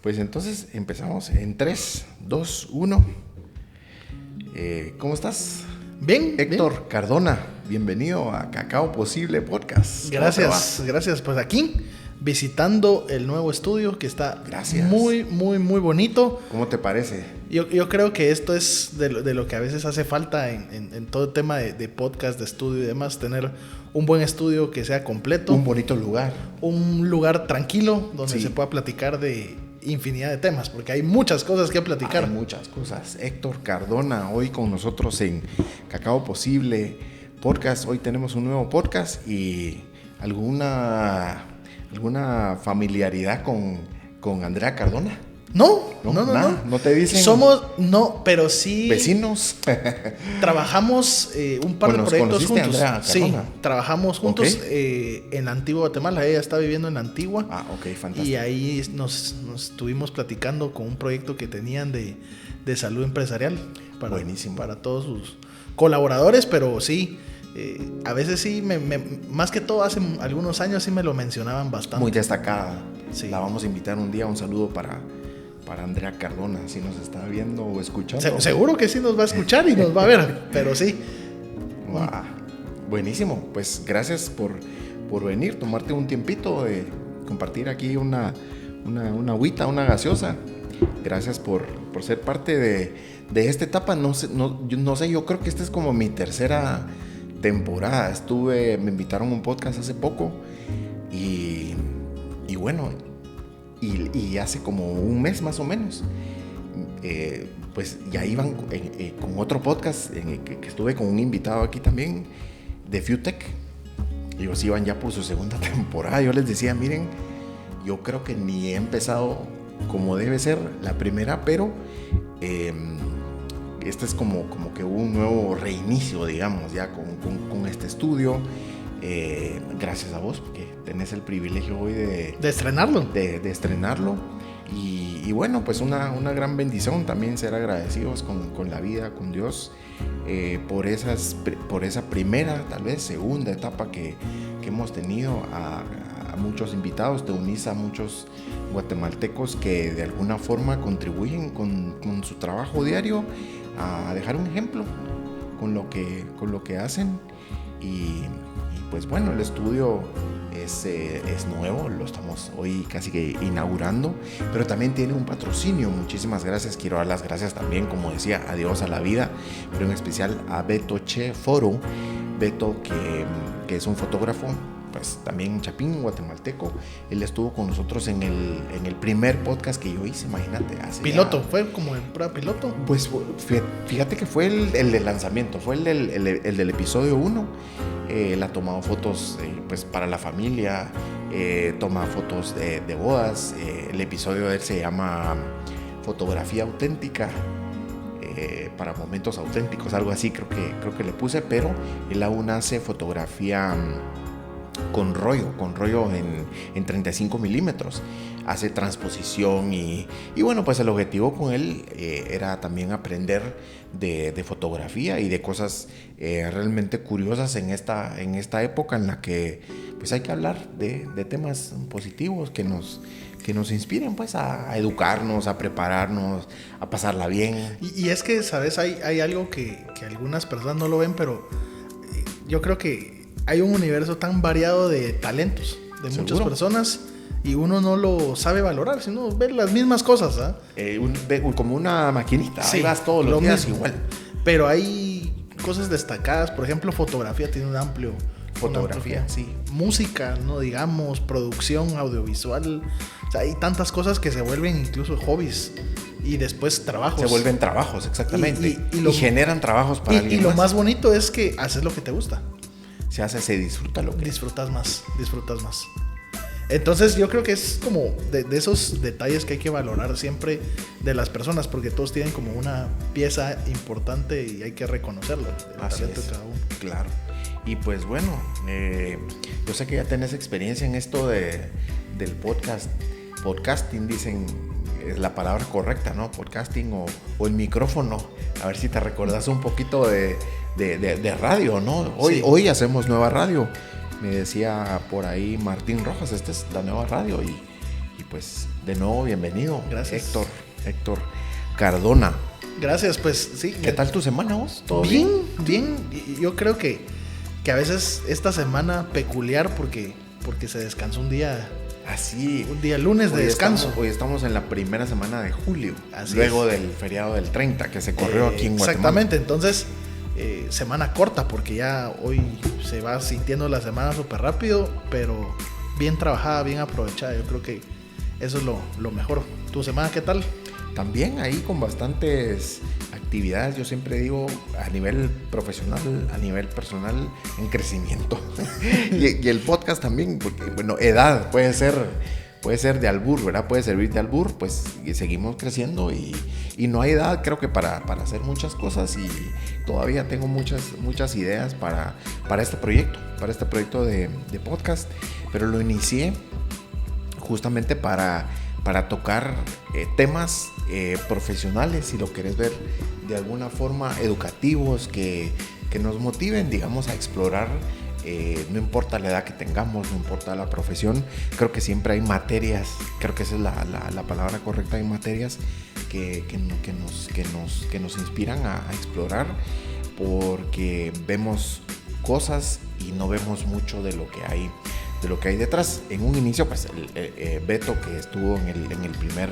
Pues entonces empezamos en 3, 2, 1. ¿Cómo estás? Bien, Héctor bien. Cardona, bienvenido a Cacao Posible Podcast. Gracias. Pues aquí, visitando el nuevo estudio que está Gracias. muy bonito. ¿Cómo te parece? Yo creo que esto es de lo que a veces hace falta en todo el tema de podcast, de estudio y demás, tener un buen estudio que sea completo. Un bonito lugar. Un lugar tranquilo donde Sí. se pueda platicar de infinidad de temas, porque hay muchas cosas que platicar. Hay muchas cosas. Héctor Cardona, hoy con nosotros en Cacao Posible Podcast. Hoy tenemos un nuevo podcast y alguna familiaridad con Andrea Cardona. No. ¿No te dicen? Pero sí. Vecinos. Trabajamos un par de Bueno, proyectos ¿conociste a juntos. Andrea Sí, Cardona? trabajamos juntos Ok. en Antigua, Guatemala. Ella está viviendo en Antigua. Ah, ok, fantástico. Y ahí nos estuvimos platicando con un proyecto que tenían de salud empresarial Buenísimo. para todos sus colaboradores, pero sí, a veces sí, más que todo hace algunos años sí me lo mencionaban bastante. Muy destacada. Sí. La vamos a invitar un día. Un saludo para Andrea Cardona, si nos está viendo o escuchando. Seguro que sí nos va a escuchar y nos va a ver, pero sí. Wow. Buenísimo. Pues gracias por venir, tomarte un tiempito de compartir aquí una agüita, una gaseosa. Gracias por ser parte de esta etapa. No sé, yo creo que esta es como mi tercera temporada. Me invitaron a un podcast hace poco y bueno, y hace como un mes más o menos, pues ya iban con otro podcast que estuve con un invitado aquí también de FUTEC. Ellos iban ya por su segunda temporada. Yo les decía, miren, yo creo que ni he empezado como debe ser la primera, pero este es como que un nuevo reinicio, digamos, ya con este estudio. Gracias a vos, porque tenés el privilegio hoy de estrenarlo. De estrenarlo. Y bueno, pues una gran bendición también ser agradecidos con la vida, con Dios, por esa primera, tal vez segunda etapa que hemos tenido a muchos invitados. Te unís a muchos guatemaltecos que de alguna forma contribuyen con su trabajo diario a dejar un ejemplo con lo que hacen. Y pues bueno, el estudio es nuevo, lo estamos hoy casi que inaugurando, pero también tiene un patrocinio. Muchísimas gracias. Quiero dar las gracias también, como decía, a Dios, a la vida, pero en especial a Beto Che Foro. Beto, que es un fotógrafo, pues también chapín, guatemalteco. Él estuvo con nosotros en el primer podcast que yo hice, imagínate. Piloto, fue como en prueba piloto. Pues fíjate que fue el del lanzamiento, fue el del episodio 1. Él ha tomado fotos pues para la familia, toma fotos de bodas. El episodio de él se llama Fotografía Auténtica, para momentos auténticos, algo así creo que le puse, pero él aún hace fotografía con rollo en 35 milímetros. Hace transposición y bueno, pues el objetivo con él era también aprender de fotografía y de cosas realmente curiosas en esta época en la que pues hay que hablar de temas positivos que nos inspiren pues a educarnos, a prepararnos, a pasarla bien. Y es que, ¿sabes? Hay algo que algunas personas no lo ven, pero yo creo que hay un universo tan variado de talentos de ¿Seguro? Muchas personas, y uno no lo sabe valorar, sino ver las mismas cosas, ¿ah? Como una maquinita, Sí, ahí vas todos los días mismo. igual. Pero hay cosas destacadas, por ejemplo, fotografía tiene un amplio... Fotografía, sí. Música, no digamos, producción audiovisual. O sea, hay tantas cosas que se vuelven incluso hobbies y después trabajos. Se vuelven trabajos, exactamente. Y generan trabajos para alguien y lo más. más bonito es que haces lo que te gusta. Se disfruta lo que Disfrutas más. Entonces yo creo que es como de esos detalles que hay que valorar siempre de las personas, porque todos tienen como una pieza importante y hay que reconocerlo, el Así talento es. de cada uno. Claro. Y pues bueno, yo sé que ya tenés experiencia en esto del podcasting, dicen, es la palabra correcta, ¿no? Podcasting o el micrófono. A ver si te recordás un poquito de radio, ¿no? Hoy hacemos nueva radio. Me decía por ahí Martín Rojas, esta es la nueva radio Y pues de nuevo bienvenido. Gracias. Héctor Cardona. Gracias, pues sí. ¿Qué tal tu semana vos? ¿Todo bien? Bien. Yo creo que a veces esta semana peculiar porque se descansó un día. Así. Un día lunes de descanso. Hoy estamos en la primera semana de julio. Así luego es. del feriado del 30 que se corrió aquí en Guatemala. Exactamente, entonces semana corta porque ya hoy se va sintiendo la semana súper rápido, pero bien trabajada, bien aprovechada. Yo creo que eso es lo mejor. ¿Tu semana qué tal? También ahí con bastantes actividades, yo siempre digo, a nivel profesional, a nivel personal, en crecimiento. y el podcast también, porque, bueno, edad puede ser de albur, ¿verdad? Puede servir de albur, pues y seguimos creciendo y no hay edad, creo que para hacer muchas cosas, y todavía tengo muchas ideas para este proyecto de podcast, pero lo inicié justamente para tocar temas profesionales, si lo querés ver de alguna forma, educativos, que nos motiven, digamos, a explorar. No importa la edad que tengamos, no importa la profesión, creo que siempre hay materias, creo que esa es la palabra correcta, hay materias que nos inspiran a explorar, porque vemos cosas y no vemos mucho de lo que hay detrás. En un inicio, pues Beto, que estuvo en el primer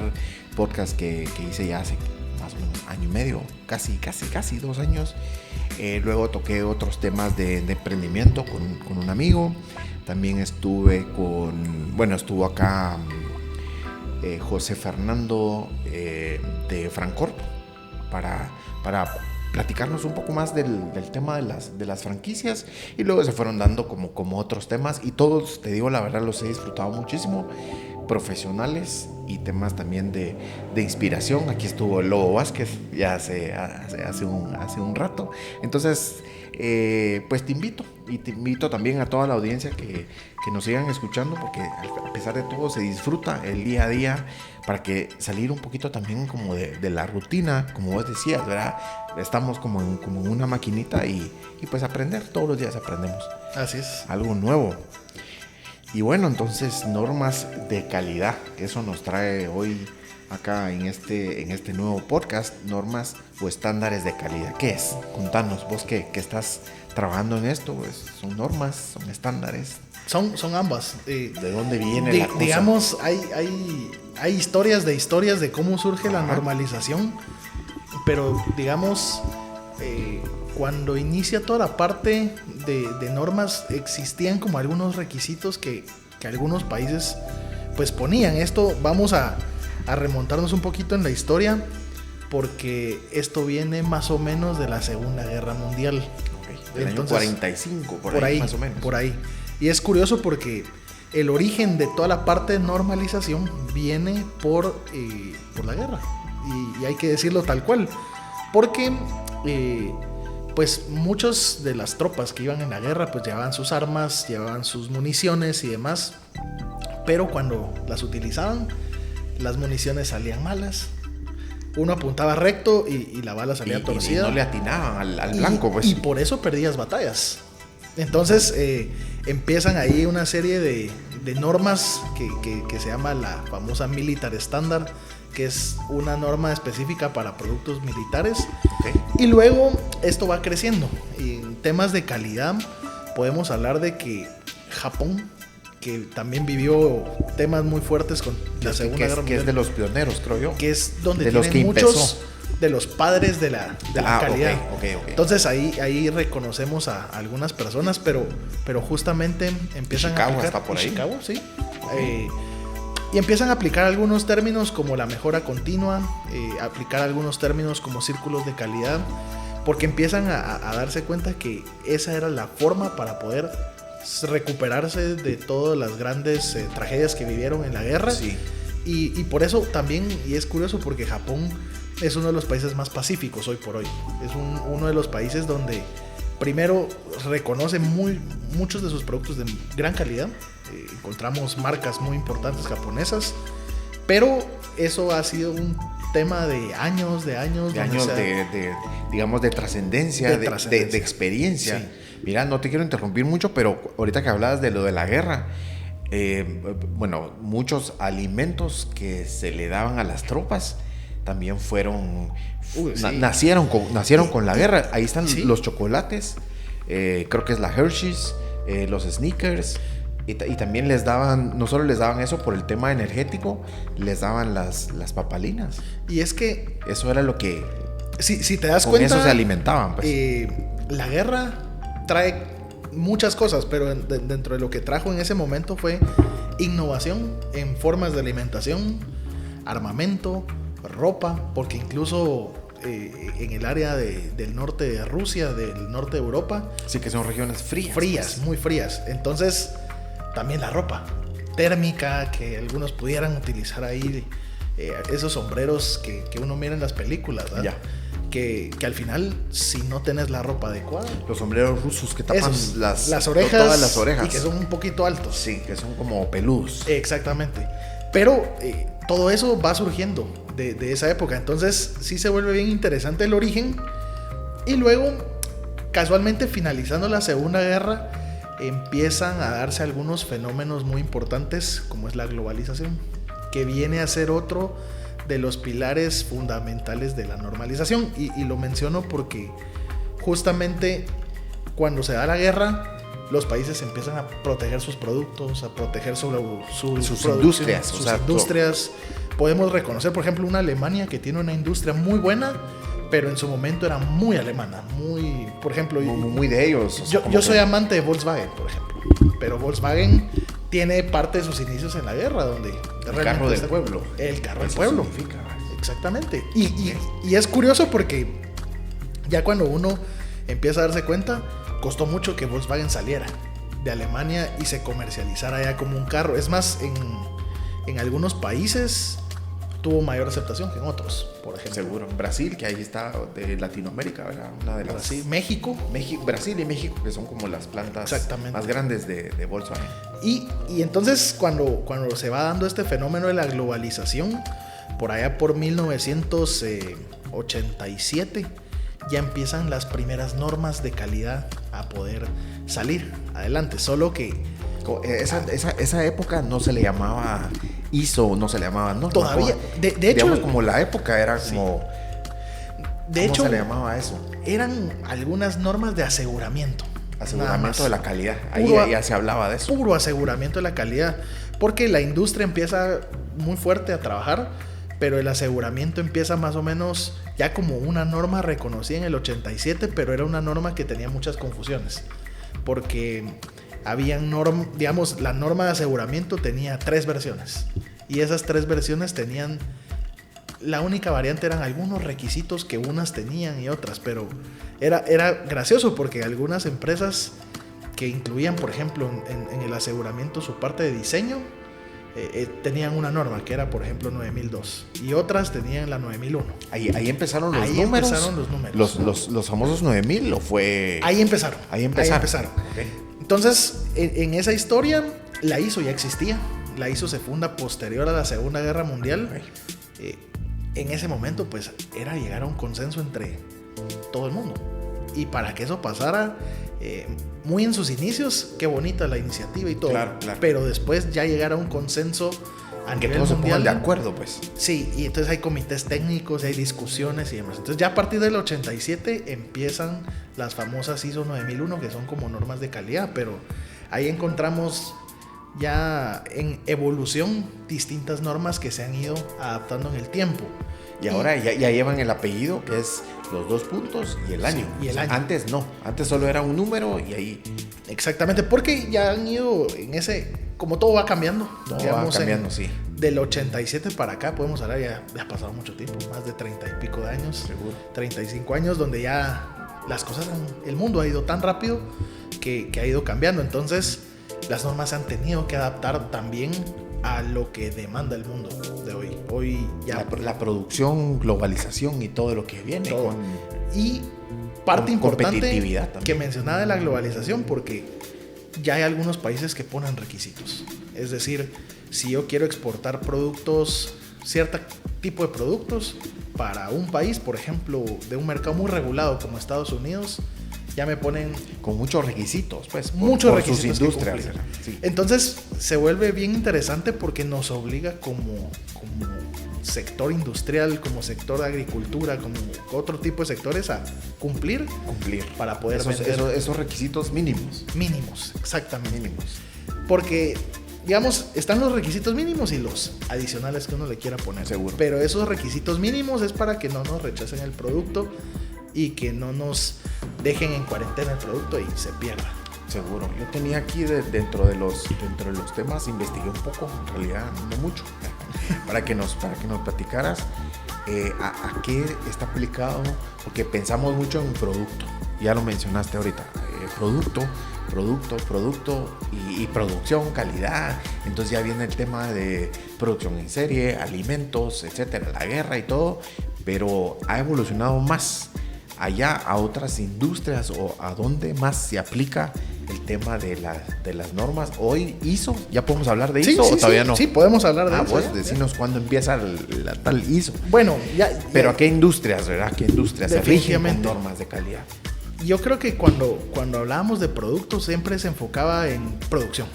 podcast que hice ya hace más o menos año y medio, casi 2 años. Luego toqué otros temas de emprendimiento con un amigo. También estuvo acá José Fernando de Francorp para platicarnos un poco más del tema de las franquicias, y luego se fueron dando como otros temas, y todos, te digo la verdad, los he disfrutado muchísimo, profesionales y temas también de inspiración. Aquí estuvo Lobo Vázquez ya hace un rato. Entonces pues te invito también a toda la audiencia que nos sigan escuchando, porque a pesar de todo se disfruta el día a día, para que salir un poquito también como de la rutina, como vos decías, ¿verdad? Estamos como en una maquinita y pues aprender, todos los días aprendemos. Así es. Algo nuevo. Y bueno, entonces normas de calidad, eso nos trae hoy acá en este nuevo podcast, normas o estándares de calidad. ¿Qué es? Contanos, vos que estás trabajando en esto, pues, ¿son normas, son estándares? Son ambas. ¿De dónde viene la cosa? Digamos, hay historias de cómo surge la normalización, pero digamos, cuando inicia toda la parte de normas, existían como algunos requisitos que algunos países pues ponían. Esto vamos a remontarnos un poquito en la historia, porque esto viene más o menos de la Segunda Guerra Mundial. Del año 45, por ahí más o menos. Por ahí. Y es curioso porque el origen de toda la parte de normalización viene por la guerra. Y hay que decirlo tal cual. Porque pues muchas de las tropas que iban en la guerra pues llevaban sus armas, llevaban sus municiones y demás. Pero cuando las utilizaban, las municiones salían malas. Uno apuntaba recto y la bala salía torcida. Y no le atinaban al blanco, pues. Y por eso perdías batallas. Entonces empiezan ahí una serie de normas que se llama la famosa Militar Standard, que es una norma específica para productos militares. Okay. Y luego esto va creciendo. Y en temas de calidad podemos hablar de que Japón, que también vivió temas muy fuertes con la Segunda Guerra Mundial, que es de los pioneros, creo yo. que es donde de tienen los que muchos de los padres de la calidad. Okay. Entonces ahí reconocemos a algunas personas, pero justamente empiezan Chicago a aplicar. está por ahí. Chicago, sí. Y empiezan a aplicar algunos términos como la mejora continua, aplicar algunos términos como círculos de calidad, porque empiezan a darse cuenta que esa era la forma para poder recuperarse de todas las grandes tragedias que vivieron en la guerra. Sí. Y por eso también, y es curioso porque Japón es uno de los países más pacíficos hoy por hoy. Es uno de los países donde primero reconoce muchos de sus productos de gran calidad. Encontramos marcas muy importantes japonesas, pero eso ha sido un tema de años, digamos, de trascendencia, de experiencia. Sí. Mira, no te quiero interrumpir mucho, pero ahorita que hablabas de lo de la guerra, Bueno, muchos alimentos que se le daban a las tropas también fueron, Sí. nacieron con la guerra. Ahí están Sí. los chocolates, creo que es la Hershey's, los Snickers. Y también les daban, no solo les daban eso por el tema energético, les daban las papalinas. Y es que, Eso era lo que, si te das con cuenta, eso se alimentaban, pues. la guerra trae muchas cosas, pero dentro de lo que trajo en ese momento fue innovación en formas de alimentación, armamento, ropa, porque incluso en el área del norte de Rusia, del norte de Europa, Sí, que son regiones frías. muy frías. Entonces, también la ropa térmica que algunos pudieran utilizar ahí, esos sombreros que uno mira en las películas, ¿verdad? Ya. Que al final, si no tenés la ropa adecuada, Los sombreros rusos que tapan esos, las orejas, todas las orejas. y que son un poquito altos. Sí, que son como peludos. Exactamente. Pero todo eso va surgiendo de esa época. Entonces sí se vuelve bien interesante el origen. Y luego, casualmente finalizando la Segunda Guerra, empiezan a darse algunos fenómenos muy importantes, como es la globalización, que viene a ser otro de los pilares fundamentales de la normalización. Y lo menciono porque justamente cuando se da la guerra, los países empiezan a proteger sus productos, a proteger sus industrias. sus O sea, industrias. Podemos reconocer, por ejemplo, una Alemania que tiene una industria muy buena, pero en su momento era muy alemana, muy, por ejemplo, Muy de ellos. O sea, yo soy amante de Volkswagen, por ejemplo, pero Volkswagen tiene parte de sus inicios en la guerra, donde el carro del pueblo. El carro del Eso pueblo. significa. Exactamente. Y es curioso porque ya cuando uno empieza a darse cuenta, costó mucho que Volkswagen saliera de Alemania y se comercializara ya como un carro. Es más, en algunos países tuvo mayor aceptación que en otros, por ejemplo. Seguro. Brasil, que ahí está, de Latinoamérica, ¿verdad? Una de las... Brasil, México. Brasil y México, que son como las plantas Exactamente. más grandes de Volkswagen. Y entonces cuando se va dando este fenómeno de la globalización, por allá por 1987, ya empiezan las primeras normas de calidad a poder salir adelante. Solo que Esa época no se le llamaba ISO, no se le llamaba norma. todavía, de Digamos, hecho, como la época era Sí. como... de ¿Cómo hecho, se le llamaba eso? eran algunas normas de aseguramiento. Nada Aseguramiento más. de la calidad. Ahí Puro- ya se hablaba de eso. Puro aseguramiento de la calidad, porque la industria empieza muy fuerte a trabajar, pero el aseguramiento empieza más o menos ya como una norma reconocida en el 87, pero era una norma que tenía muchas confusiones, porque habían digamos, la norma de aseguramiento tenía 3 versiones, y esas 3 versiones tenían, la única variante eran algunos requisitos que unas tenían y otras, pero era gracioso porque algunas empresas que incluían, por ejemplo, en el aseguramiento su parte de diseño, tenían una norma que era, por ejemplo, 9002, y otras tenían la 9001. Ahí empezaron los Ahí números. empezaron los números. Los famosos 9000, ¿o fue...? Ahí empezaron. Ahí empezaron. Ok. Entonces, en esa historia, la ISO ya existía. La ISO se funda posterior a la Segunda Guerra Mundial. En ese momento, pues, era llegar a un consenso entre todo el mundo. Y para que eso pasara, muy en sus inicios, qué bonita la iniciativa y todo. Claro, claro. Pero después ya llegar a un consenso a Que nivel todos se mundial. pongan de acuerdo, pues. Sí, y entonces hay comités técnicos, hay discusiones y demás. Entonces ya a partir del 87 empiezan las famosas ISO 9001, que son como normas de calidad, pero ahí encontramos ya en evolución distintas normas que se han ido adaptando en el tiempo. Y ahora ya llevan el apellido, que es los 2 puntos y el año. y el O sea, año. Antes no, antes solo era un número y ahí Exactamente, porque ya han ido en ese, como todo va cambiando. todo va digamos, cambiando, sí. Del 87 para acá podemos hablar, ya ha pasado mucho tiempo, más de 30 y pico de años. Seguro. 35 años, donde ya las cosas, el mundo ha ido tan rápido que ha ido cambiando. Entonces, las normas se han tenido que adaptar también a lo que demanda el mundo de hoy. Hoy ya. La producción, globalización y todo lo que viene Todo. con... Y parte con importante competitividad también. que mencionaba de la globalización, porque ya hay algunos países que ponen requisitos. Es decir, si yo quiero exportar productos, cierto tipo de productos para un país, por ejemplo, de un mercado muy regulado como Estados Unidos, ya me ponen con muchos requisitos, pues. Muchos por requisitos sus industrias. Sí. Entonces se vuelve bien interesante porque nos obliga como sector industrial, como sector de agricultura, como otro tipo de sectores a cumplir para poder vender. Esos requisitos mínimos. Mínimos, exactamente. Mínimos. Porque, digamos, están los requisitos mínimos y los adicionales que uno le quiera poner. Seguro. Pero esos requisitos mínimos es para que no nos rechacen el producto y que no nos dejen en cuarentena el producto y se pierda. Seguro. Yo tenía aquí dentro de los temas, investigué un poco, en realidad no mucho, para que nos platicaras a qué está aplicado, porque pensamos mucho en producto, ya lo mencionaste ahorita, producto y producción, calidad. Entonces ya viene el tema de producción en serie, alimentos, etcétera, la guerra y todo, pero ha evolucionado más allá a otras industrias, o a dónde más se aplica el tema de las normas. Hoy ISO, ¿ya podemos hablar de ISO o todavía no? Sí, podemos hablar de ISO. Pues decinos cuándo empieza la tal ISO. Bueno, pero ¿a qué industrias, verdad? ¿Qué industrias se rigen con normas de calidad? Yo creo que cuando hablábamos de productos siempre se enfocaba en producción.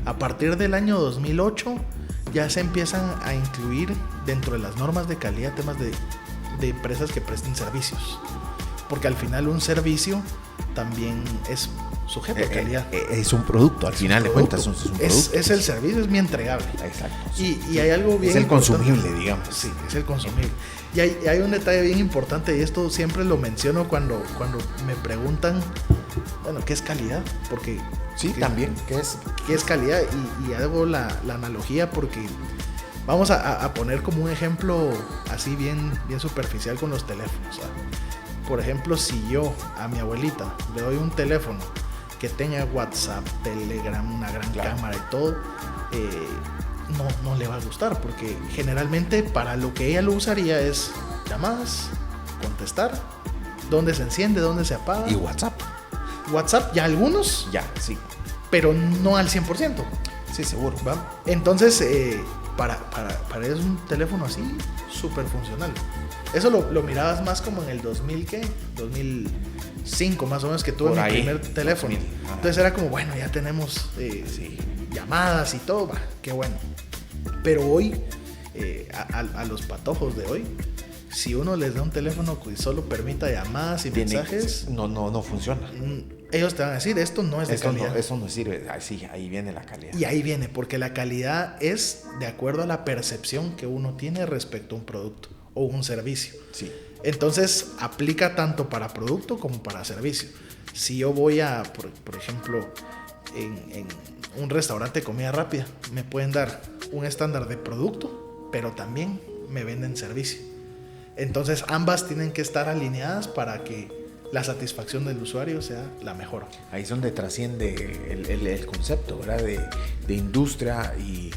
A partir del año 2008 ya se empiezan a incluir dentro de las normas de calidad temas de empresas que presten servicios. Porque al final un servicio también es sujeto a calidad. Es un producto, al final de cuentas es un producto. Es el servicio, es mi entregable. Exacto. Y hay algo bien es el importante. Consumible, digamos. Sí, es el consumible. Y hay un detalle bien importante, y esto siempre lo menciono cuando me preguntan, bueno, ¿qué es calidad? Porque sí, también, ¿qué es calidad? Y hago la analogía porque vamos a poner como un ejemplo así bien superficial con los teléfonos, ¿sabes? Por ejemplo, si yo a mi abuelita le doy un teléfono que tenga WhatsApp, Telegram, una gran cámara y todo, no le va a gustar, porque generalmente para lo que ella lo usaría es llamadas, contestar, dónde se enciende, dónde se apaga. Y WhatsApp. WhatsApp ya algunos. Ya, sí. Pero no al 100%. Sí, seguro. ¿Va? Entonces, para es un teléfono así, súper funcional. Eso lo mirabas más como en el 2005 más o menos, que tuve mi primer teléfono. Entonces era como, bueno, ya tenemos llamadas y todo, va, qué bueno. Pero hoy, a los patojos de hoy, si uno les da un teléfono que solo permita llamadas y mensajes, no funciona. Ellos te van a decir, esto no es de calidad. Eso no sirve. Sí, ahí viene la calidad. Y ahí viene, porque la calidad es de acuerdo a la percepción que uno tiene respecto a un producto o un servicio. Sí. Entonces aplica tanto para producto como para servicio. Si yo voy a, por ejemplo, en un restaurante de comida rápida, me pueden dar un estándar de producto, pero también me venden servicio. Entonces ambas tienen que estar alineadas para que la satisfacción del usuario sea la mejor. Ahí es donde trasciende el concepto, ¿verdad? De industria y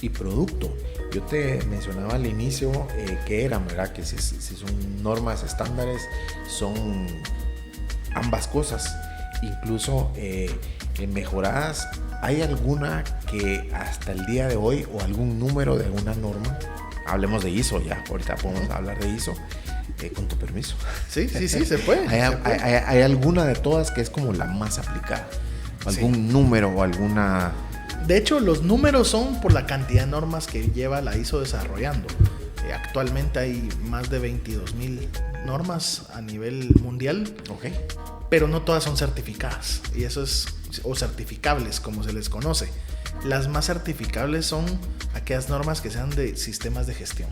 producto. Yo te mencionaba al inicio que eran, ¿verdad? Que si son normas estándares, son ambas cosas, incluso mejoradas. ¿Hay alguna que hasta el día de hoy, o algún número de alguna norma? Hablemos de ISO ya, ahorita podemos hablar de ISO. Con tu permiso. Sí, se puede. ¿Hay alguna de todas que es como la más aplicada? ¿Algún número o alguna...? De hecho, los números son por la cantidad de normas que lleva la ISO desarrollando. Actualmente hay más de 22,000 normas a nivel mundial. Okay. Pero no todas son certificadas. Y eso es... o certificables, como se les conoce. Las más certificables son aquellas normas que sean de sistemas de gestión.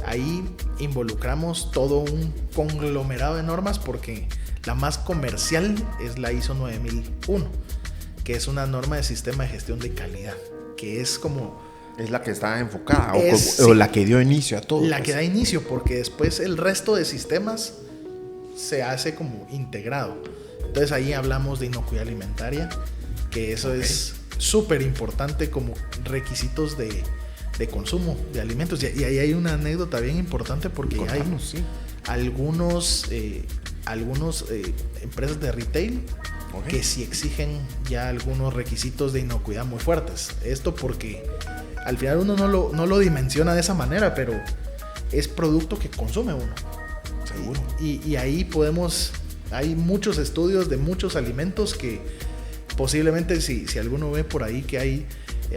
Ahí involucramos todo un conglomerado de normas, porque la más comercial es la ISO 9001, que es una norma de sistema de gestión de calidad, que es como... Es la que está enfocada o la que dio inicio a todo. La que da inicio, porque después el resto de sistemas se hace como integrado. Entonces ahí hablamos de inocuidad alimentaria, que eso es súper importante como requisitos de consumo de alimentos. Y ahí hay una anécdota bien importante, porque hay algunos empresas de retail que sí exigen ya algunos requisitos de inocuidad muy fuertes. Esto porque al final uno no lo dimensiona de esa manera, pero es producto que consume uno. Seguro. Y ahí podemos Hay muchos estudios de muchos alimentos que posiblemente si alguno ve por ahí que hay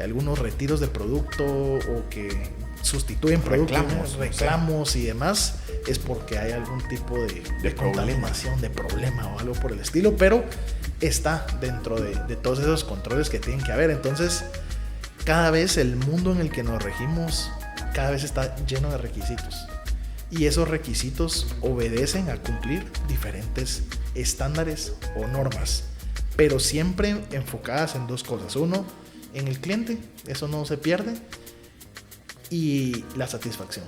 algunos retiros de producto o que sustituyen productos, reclamos y demás, es porque hay algún tipo de contaminación, de problema o algo por el estilo, pero está dentro de todos esos controles que tienen que haber. Entonces, cada vez el mundo en el que nos regimos, cada vez está lleno de requisitos. Y esos requisitos obedecen a cumplir diferentes estándares o normas, pero siempre enfocadas en dos cosas. Uno, en el cliente, eso no se pierde, y la satisfacción.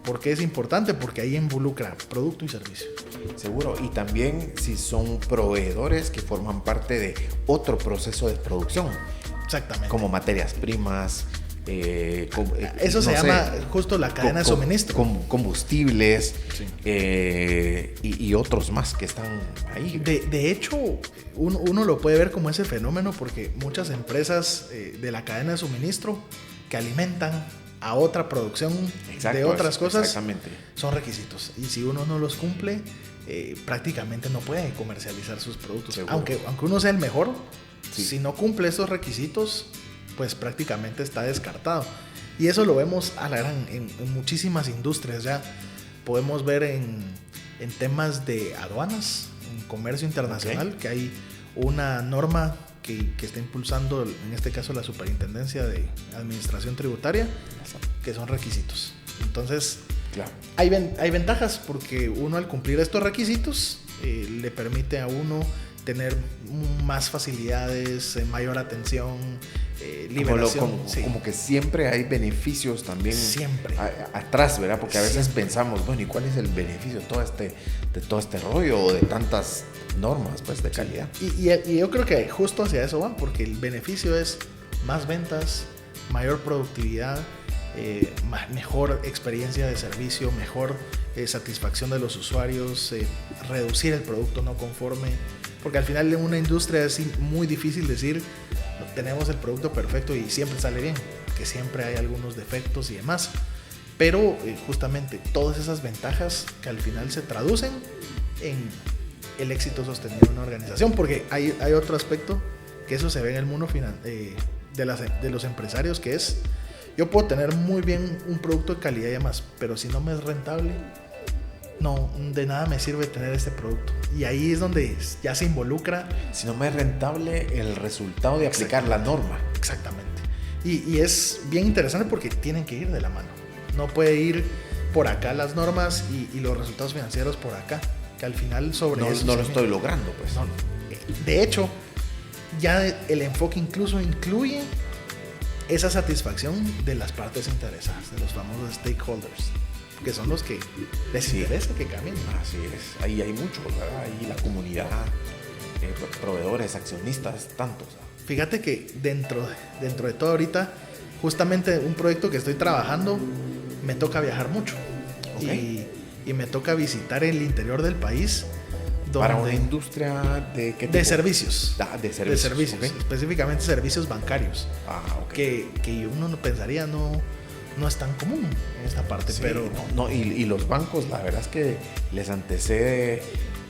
¿Por qué es importante? Porque ahí involucra producto y servicio. Seguro, y también si son proveedores que forman parte de otro proceso de producción. Exactamente. Como materias primas. Eso se llama justo la cadena de suministro. Combustibles, sí. Y otros más que están ahí. De hecho, uno lo puede ver como ese fenómeno porque muchas empresas de la cadena de suministro que alimentan a otra producción. Exacto, de otras cosas son requisitos. Y si uno no los cumple, prácticamente no puede comercializar sus productos. Aunque uno sea el mejor, sí. Si no cumple esos requisitos, pues prácticamente está descartado. Y eso lo vemos en muchísimas industrias ya. Podemos ver en temas de aduanas, en comercio internacional, que hay una norma que está impulsando, en este caso, la Superintendencia de Administración Tributaria, que son requisitos. Entonces, claro, hay ventajas porque uno, al cumplir estos requisitos, le permite a uno tener más facilidades, mayor atención, liberación. Como que siempre hay beneficios también. Siempre. Atrás, ¿verdad? Porque a veces pensamos, bueno, ¿y cuál es el beneficio de todo este rollo o de tantas normas, pues, de calidad? Y yo creo que justo hacia eso van, porque el beneficio es más ventas, mayor productividad, mejor experiencia de servicio, mejor satisfacción de los usuarios, reducir el producto no conforme. Porque al final en una industria es muy difícil decir tenemos el producto perfecto y siempre sale bien, que siempre hay algunos defectos y demás. Pero justamente todas esas ventajas que al final se traducen en el éxito sostenido de una organización. Porque hay otro aspecto que eso se ve en el mundo de los empresarios, que es: yo puedo tener muy bien un producto de calidad y demás, pero si no me es rentable, no, de nada me sirve tener este producto. Y ahí es donde ya se involucra. Si no me es rentable el resultado de aplicar la norma. Exactamente. Y es bien interesante porque tienen que ir de la mano. No puede ir por acá las normas y los resultados financieros por acá, que al final sobre eso no lo estoy logrando, pues. No. De hecho, ya el enfoque incluso incluye esa satisfacción de las partes interesadas, de los famosos stakeholders, que son los que les interesa que cambien. Así es, ahí hay mucho, ¿verdad? Ahí la comunidad, proveedores, accionistas, tantos. Fíjate que dentro de todo ahorita, justamente un proyecto que estoy trabajando, me toca viajar mucho. Okay. Y me toca visitar el interior del país. ¿Para una industria de qué tipo? De servicios. De servicios. Okay. Específicamente servicios bancarios. Okay. Que uno no pensaría no es tan común en esta parte, sí, pero y los bancos, la verdad es que les antecede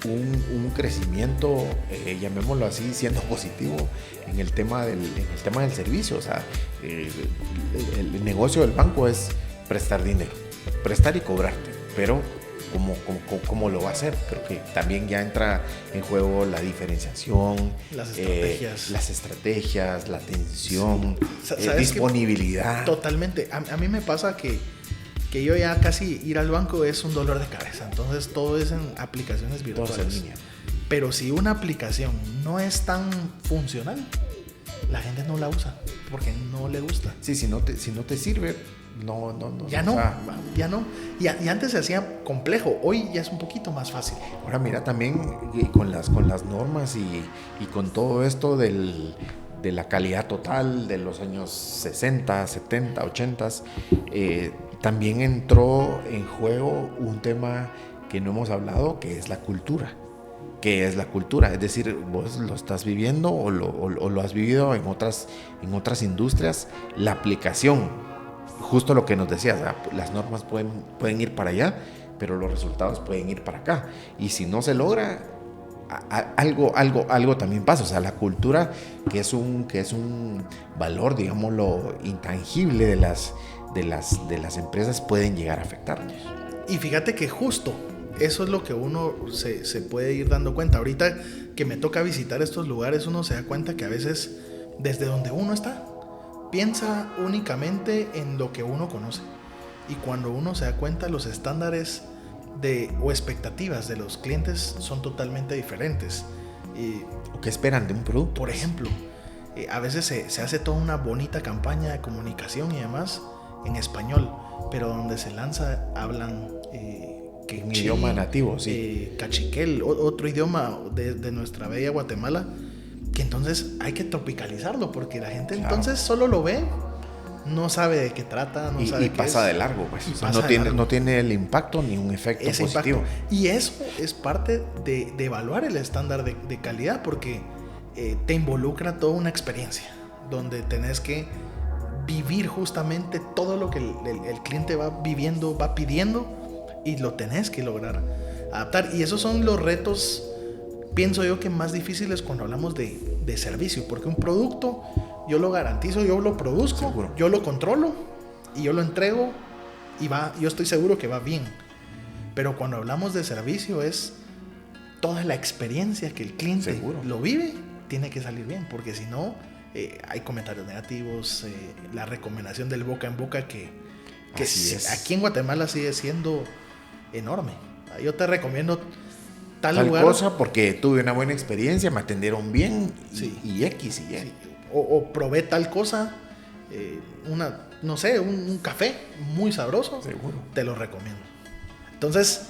un crecimiento, llamémoslo así, siendo positivo en el tema del servicio. O sea, el negocio del banco es prestar dinero, prestar y cobrarte, pero ¿cómo lo va a hacer? Creo que también ya entra en juego la diferenciación, las estrategias, la atención, disponibilidad. Totalmente. A mí me pasa que yo ya casi ir al banco es un dolor de cabeza. Entonces todo es en aplicaciones virtuales. Todo es en línea. Pero si una aplicación no es tan funcional, la gente no la usa porque no le gusta. Sí, si no te sirve, no. Ya no. Y antes se hacía complejo, hoy ya es un poquito más fácil. Ahora mira, también con las normas y con todo esto de la calidad total de los años 60, 70, 80, también entró en juego un tema que no hemos hablado, que es la cultura. ¿Qué es la cultura? Es decir, vos lo estás viviendo o lo has vivido en otras industrias. La aplicación, justo lo que nos decías, las normas pueden ir para allá, pero los resultados pueden ir para acá. Y si no se logra, algo también pasa. O sea, la cultura, que es un valor, digámoslo, intangible de las empresas, pueden llegar a afectarnos. Y fíjate que justo eso es lo que uno se puede ir dando cuenta. Ahorita que me toca visitar estos lugares, uno se da cuenta que a veces desde donde uno está, piensa únicamente en lo que uno conoce. Y cuando uno se da cuenta, los estándares o expectativas de los clientes son totalmente diferentes. ¿O qué esperan de un producto? Por ejemplo, a veces se hace toda una bonita campaña de comunicación y demás en español, pero donde se lanza hablan un idioma nativo, sí. Cachiquel, otro idioma de nuestra bella Guatemala, que entonces hay que tropicalizarlo, porque la gente entonces solo lo ve, no sabe de qué trata, no sabe y qué pasa es, de largo, pues. Y o sea, no tiene el impacto ni un efecto ese positivo. Impacto. Y eso es parte de evaluar el estándar de calidad, porque te involucra toda una experiencia donde tenés que vivir justamente todo lo que el cliente va viviendo, va pidiendo, y lo tenés que lograr adaptar. Y esos son los retos, pienso yo, que más difíciles cuando hablamos de servicio, porque un producto yo lo garantizo, yo lo produzco, seguro, yo lo controlo y yo lo entrego y yo estoy seguro que va bien. Pero cuando hablamos de servicio es toda la experiencia que el cliente lo vive, tiene que salir bien, porque si no hay comentarios negativos, la recomendación del boca en boca que aquí en Guatemala sigue siendo enorme. Yo te recomiendo tal lugar, cosa porque tuve una buena experiencia, me atendieron bien, sí, y X y Y. Sí. O probé tal cosa, un café muy sabroso, seguro, te lo recomiendo. Entonces,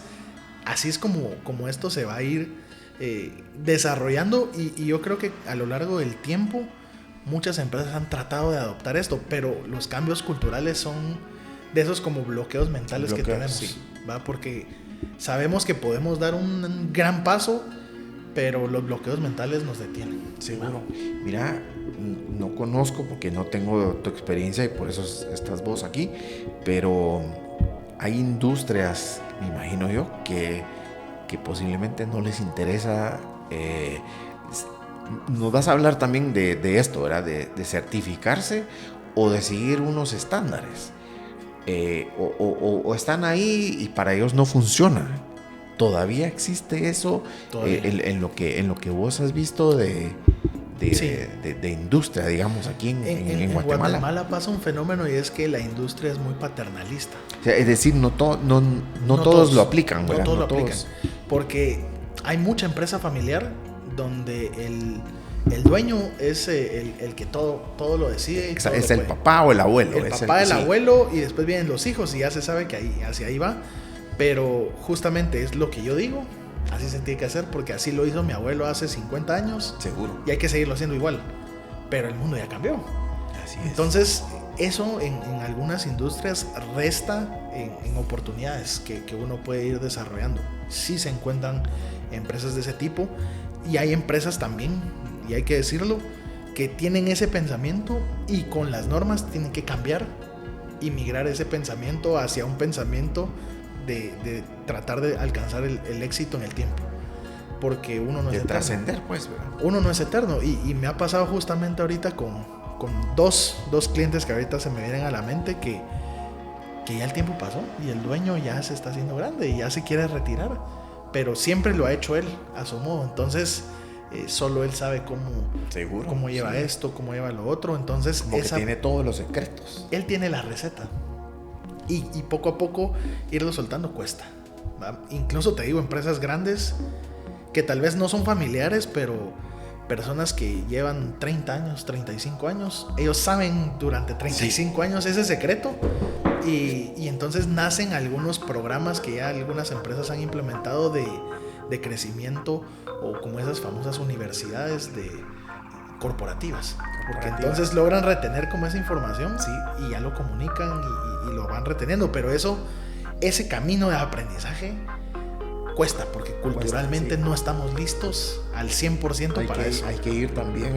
así es como esto se va a ir desarrollando, y yo creo que a lo largo del tiempo muchas empresas han tratado de adoptar esto, pero los cambios culturales son de esos como bloqueos mentales que tenemos, sí, ¿va? Porque sabemos que podemos dar un gran paso, pero los bloqueos mentales nos detienen. Seguro. Mira, no conozco porque no tengo tu experiencia y por eso estás vos aquí, pero hay industrias, me imagino yo, que posiblemente no les interesa. Nos vas a hablar también de esto, ¿verdad? De certificarse o de seguir unos estándares. O están ahí y para ellos no funciona. ¿Todavía existe eso? En lo que vos has visto de industria, digamos, aquí en Guatemala. En Guatemala pasa un fenómeno, y es que la industria es muy paternalista. O sea, es decir, no todos lo aplican, ¿verdad? No todos lo aplican, porque hay mucha empresa familiar donde el dueño es el que todo lo decide. Es el papá o el abuelo. El papá, el abuelo, y después vienen los hijos y ya se sabe que hacia ahí va. Pero justamente es lo que yo digo, así se tiene que hacer, porque así lo hizo mi abuelo hace 50 años. Seguro. Y hay que seguirlo haciendo igual. Pero el mundo ya cambió. Así es. Entonces, eso en algunas industrias resta en oportunidades que uno puede ir desarrollando. Sí se encuentran empresas de ese tipo, y hay empresas también, y hay que decirlo, que tienen ese pensamiento, y con las normas tienen que cambiar y migrar ese pensamiento hacia un pensamiento de tratar de alcanzar el éxito en el tiempo, porque uno no es eterno. Trascender, pues, ¿verdad? Uno no es eterno, y me ha pasado justamente ahorita con dos clientes que ahorita se me vienen a la mente, que ya el tiempo pasó y el dueño ya se está haciendo grande y ya se quiere retirar, pero siempre lo ha hecho él a su modo. Entonces solo él sabe cómo lleva, sí, esto, cómo lleva lo otro. Entonces como que tiene todos los secretos. Él tiene la receta, y poco a poco irlo soltando cuesta, ¿va? Incluso te digo, empresas grandes que tal vez no son familiares, pero personas que llevan 30 años, 35 años, ellos saben durante 35 años ese secreto, y entonces nacen algunos programas que ya algunas empresas han implementado de crecimiento, o como esas famosas universidades corporativas, porque entonces logran retener como esa información, sí, y ya lo comunican y lo van reteniendo. Pero ese camino de aprendizaje cuesta, porque culturalmente no estamos listos al 100% para eso. Hay que ir también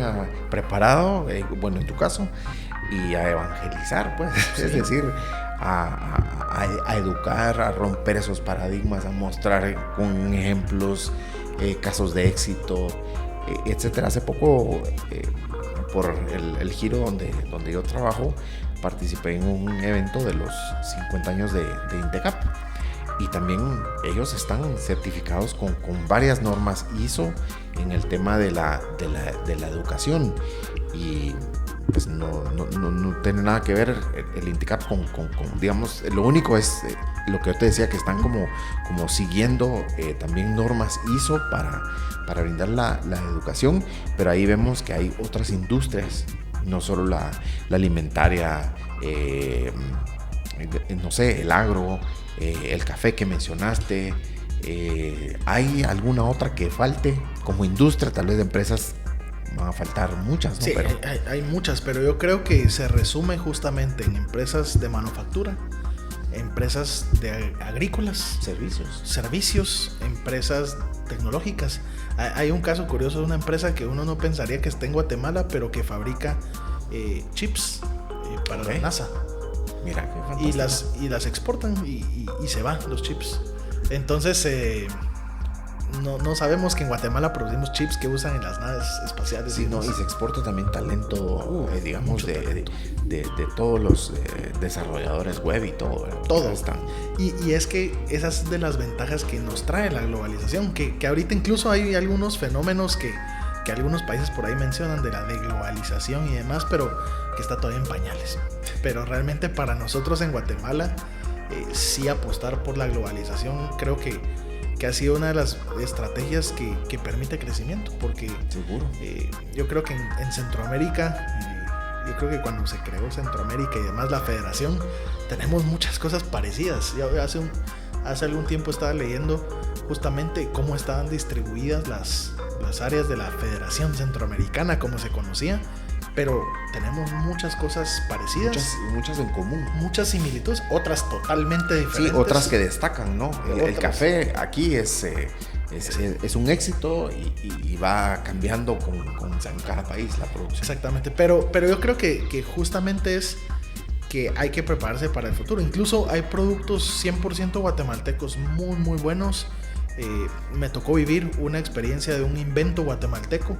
preparado, bueno, en tu caso, y a evangelizar, pues, sí, es decir, a educar, a romper esos paradigmas, a mostrar con ejemplos casos de éxito, etcétera. Hace poco, por el giro donde yo trabajo, participé en un evento de los 50 años de Intecap. Y también ellos están certificados con varias normas ISO en el tema de la educación. Y pues no tiene nada que ver el Intecap con digamos, lo único es lo que yo te decía, que están como siguiendo también normas ISO para brindar la educación. Pero ahí vemos que hay otras industrias, no solo la alimentaria, no sé, el agro, el café que mencionaste. ¿Hay alguna otra que falte como industria? Tal vez de empresas van a faltar muchas, ¿no? Sí, pero hay muchas, pero yo creo que se resume justamente en empresas de manufactura, empresas de agrícolas, servicios, empresas tecnológicas. Hay un caso curioso de una empresa que uno no pensaría que está en Guatemala, pero que fabrica chips para la NASA. Mira, qué fantástico. Y las exportan y se van los chips. Entonces no sabemos que en Guatemala producimos chips que usan en las naves espaciales. Sí, y se exporta también talento, digamos, de todos los desarrolladores web y todo. Todo. Y es que esas de las ventajas que nos trae la globalización, que ahorita incluso hay algunos fenómenos que algunos países por ahí mencionan, de la deglobalización y demás, pero que está todavía en pañales. Pero realmente para nosotros en Guatemala, sí apostar por la globalización creo que ha sido una de las estrategias que permite crecimiento, porque seguro. Yo creo que en Centroamérica, yo creo que cuando se creó Centroamérica y demás la federación, tenemos muchas cosas parecidas. Yo hace algún tiempo estaba leyendo justamente cómo estaban distribuidas las áreas de la Federación Centroamericana, como se conocía, pero tenemos muchas cosas parecidas, muchas en común, muchas similitudes, otras totalmente diferentes. Sí, otras que destacan, ¿no? El café aquí es un éxito y va cambiando con cada país la producción. Exactamente, pero yo creo que justamente es que hay que prepararse para el futuro. Incluso hay productos 100% guatemaltecos muy muy buenos. Me tocó vivir una experiencia de un invento guatemalteco,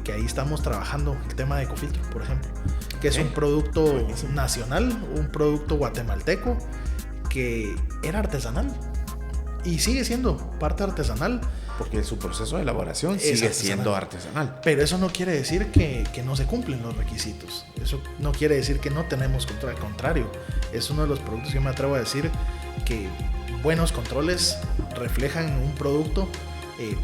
que ahí estamos trabajando el tema de Ecofiltro, por ejemplo, que es un producto nacional, un producto guatemalteco que era artesanal y sigue siendo parte artesanal, porque su proceso de elaboración sigue siendo artesanal. Pero eso no quiere decir que no se cumplen los requisitos. Eso no quiere decir que no tenemos control. Al contrario, es uno de los productos que me atrevo a decir que buenos controles reflejan un producto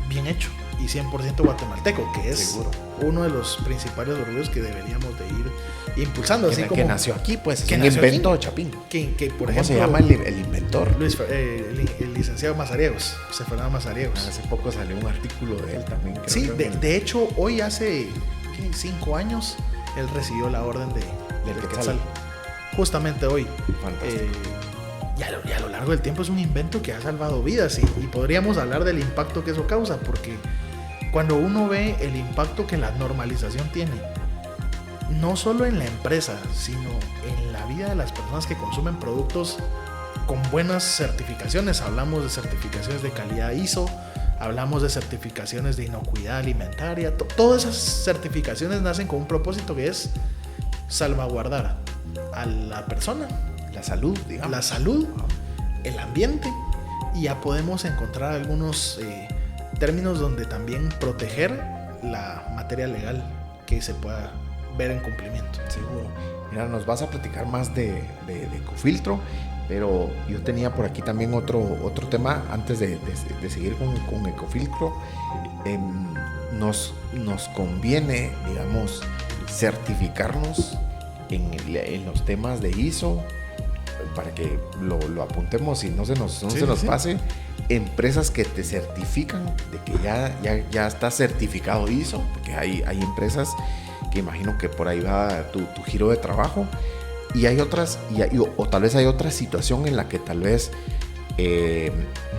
bien hecho y 100% guatemalteco, que es seguro uno de los principales orgullos que deberíamos de ir impulsando. Que nació aquí, pues, que es un invento Chapín. Que por ¿Cómo ejemplo se llama el inventor? El licenciado Mazariegos, José Fernando Mazariegos. Hace poco salió un artículo de él también. Sí, de hecho, hoy hace 5 años, él recibió la orden del Quetzal. Justamente hoy. Fantástico. Y a lo largo del tiempo es un invento que ha salvado vidas, y podríamos hablar del impacto que eso causa, porque cuando uno ve el impacto que la normalización tiene, no solo en la empresa, sino en la vida de las personas que consumen productos con buenas certificaciones. Hablamos de certificaciones de calidad ISO, hablamos de certificaciones de inocuidad alimentaria. Todas esas certificaciones nacen con un propósito, que es salvaguardar a la persona, la salud, digamos. La salud, el ambiente, y ya podemos encontrar algunos términos donde también proteger la materia legal que se pueda ver en cumplimiento. Seguro. Mira, nos vas a platicar más de Ecofiltro, pero yo tenía por aquí también otro tema antes de seguir con Ecofiltro. Nos conviene, digamos, certificarnos en los temas de ISO, para que lo apuntemos y no se nos pase. Empresas que te certifican de que ya está certificado ISO, porque hay empresas que imagino que por ahí va tu giro de trabajo, y hay otras, o tal vez hay otra situación en la que tal vez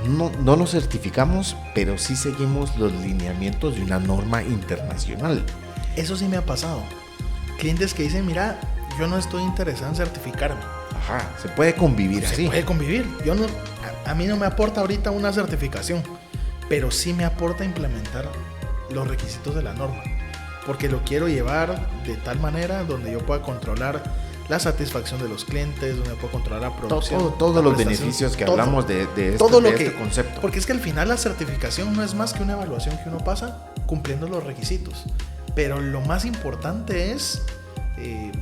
no nos certificamos, pero sí seguimos los lineamientos de una norma internacional. Eso sí me ha pasado. Clientes que dicen, mira, yo no estoy interesado en certificarme. Ajá, se puede convivir así. Se puede convivir. A mí no me aporta ahorita una certificación. pero sí me aporta implementar los requisitos de la norma, porque lo quiero llevar de tal manera donde yo pueda controlar la satisfacción de los clientes, donde puedo controlar la producción. Todos los beneficios que hablamos de este concepto. Porque es que al final la certificación no es más que una evaluación que uno pasa cumpliendo los requisitos. Pero lo más importante es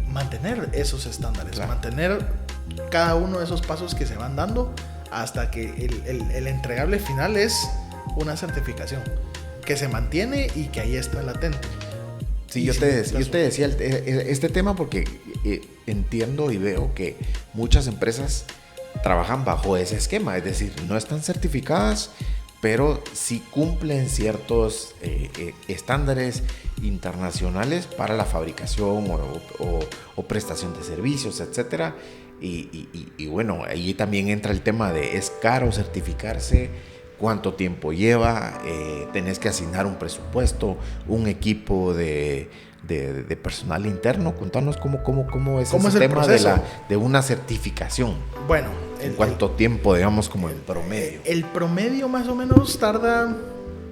mantener esos estándares, claro. Mantener cada uno de esos pasos que se van dando hasta que el entregable final es una certificación que se mantiene y que ahí está latente. Sí, yo te decía este tema porque entiendo y veo que muchas empresas trabajan bajo ese esquema, es decir, no están certificadas, pero sí cumplen ciertos estándares internacionales para la fabricación o prestación de servicios, etcétera. Y bueno, ahí también entra el tema de es caro certificarse, cuánto tiempo lleva, tenés que asignar un presupuesto, un equipo de personal interno. Contanos cómo es ese tema de una certificación. Bueno, ¿en cuánto tiempo, digamos, como en promedio? El promedio más o menos tarda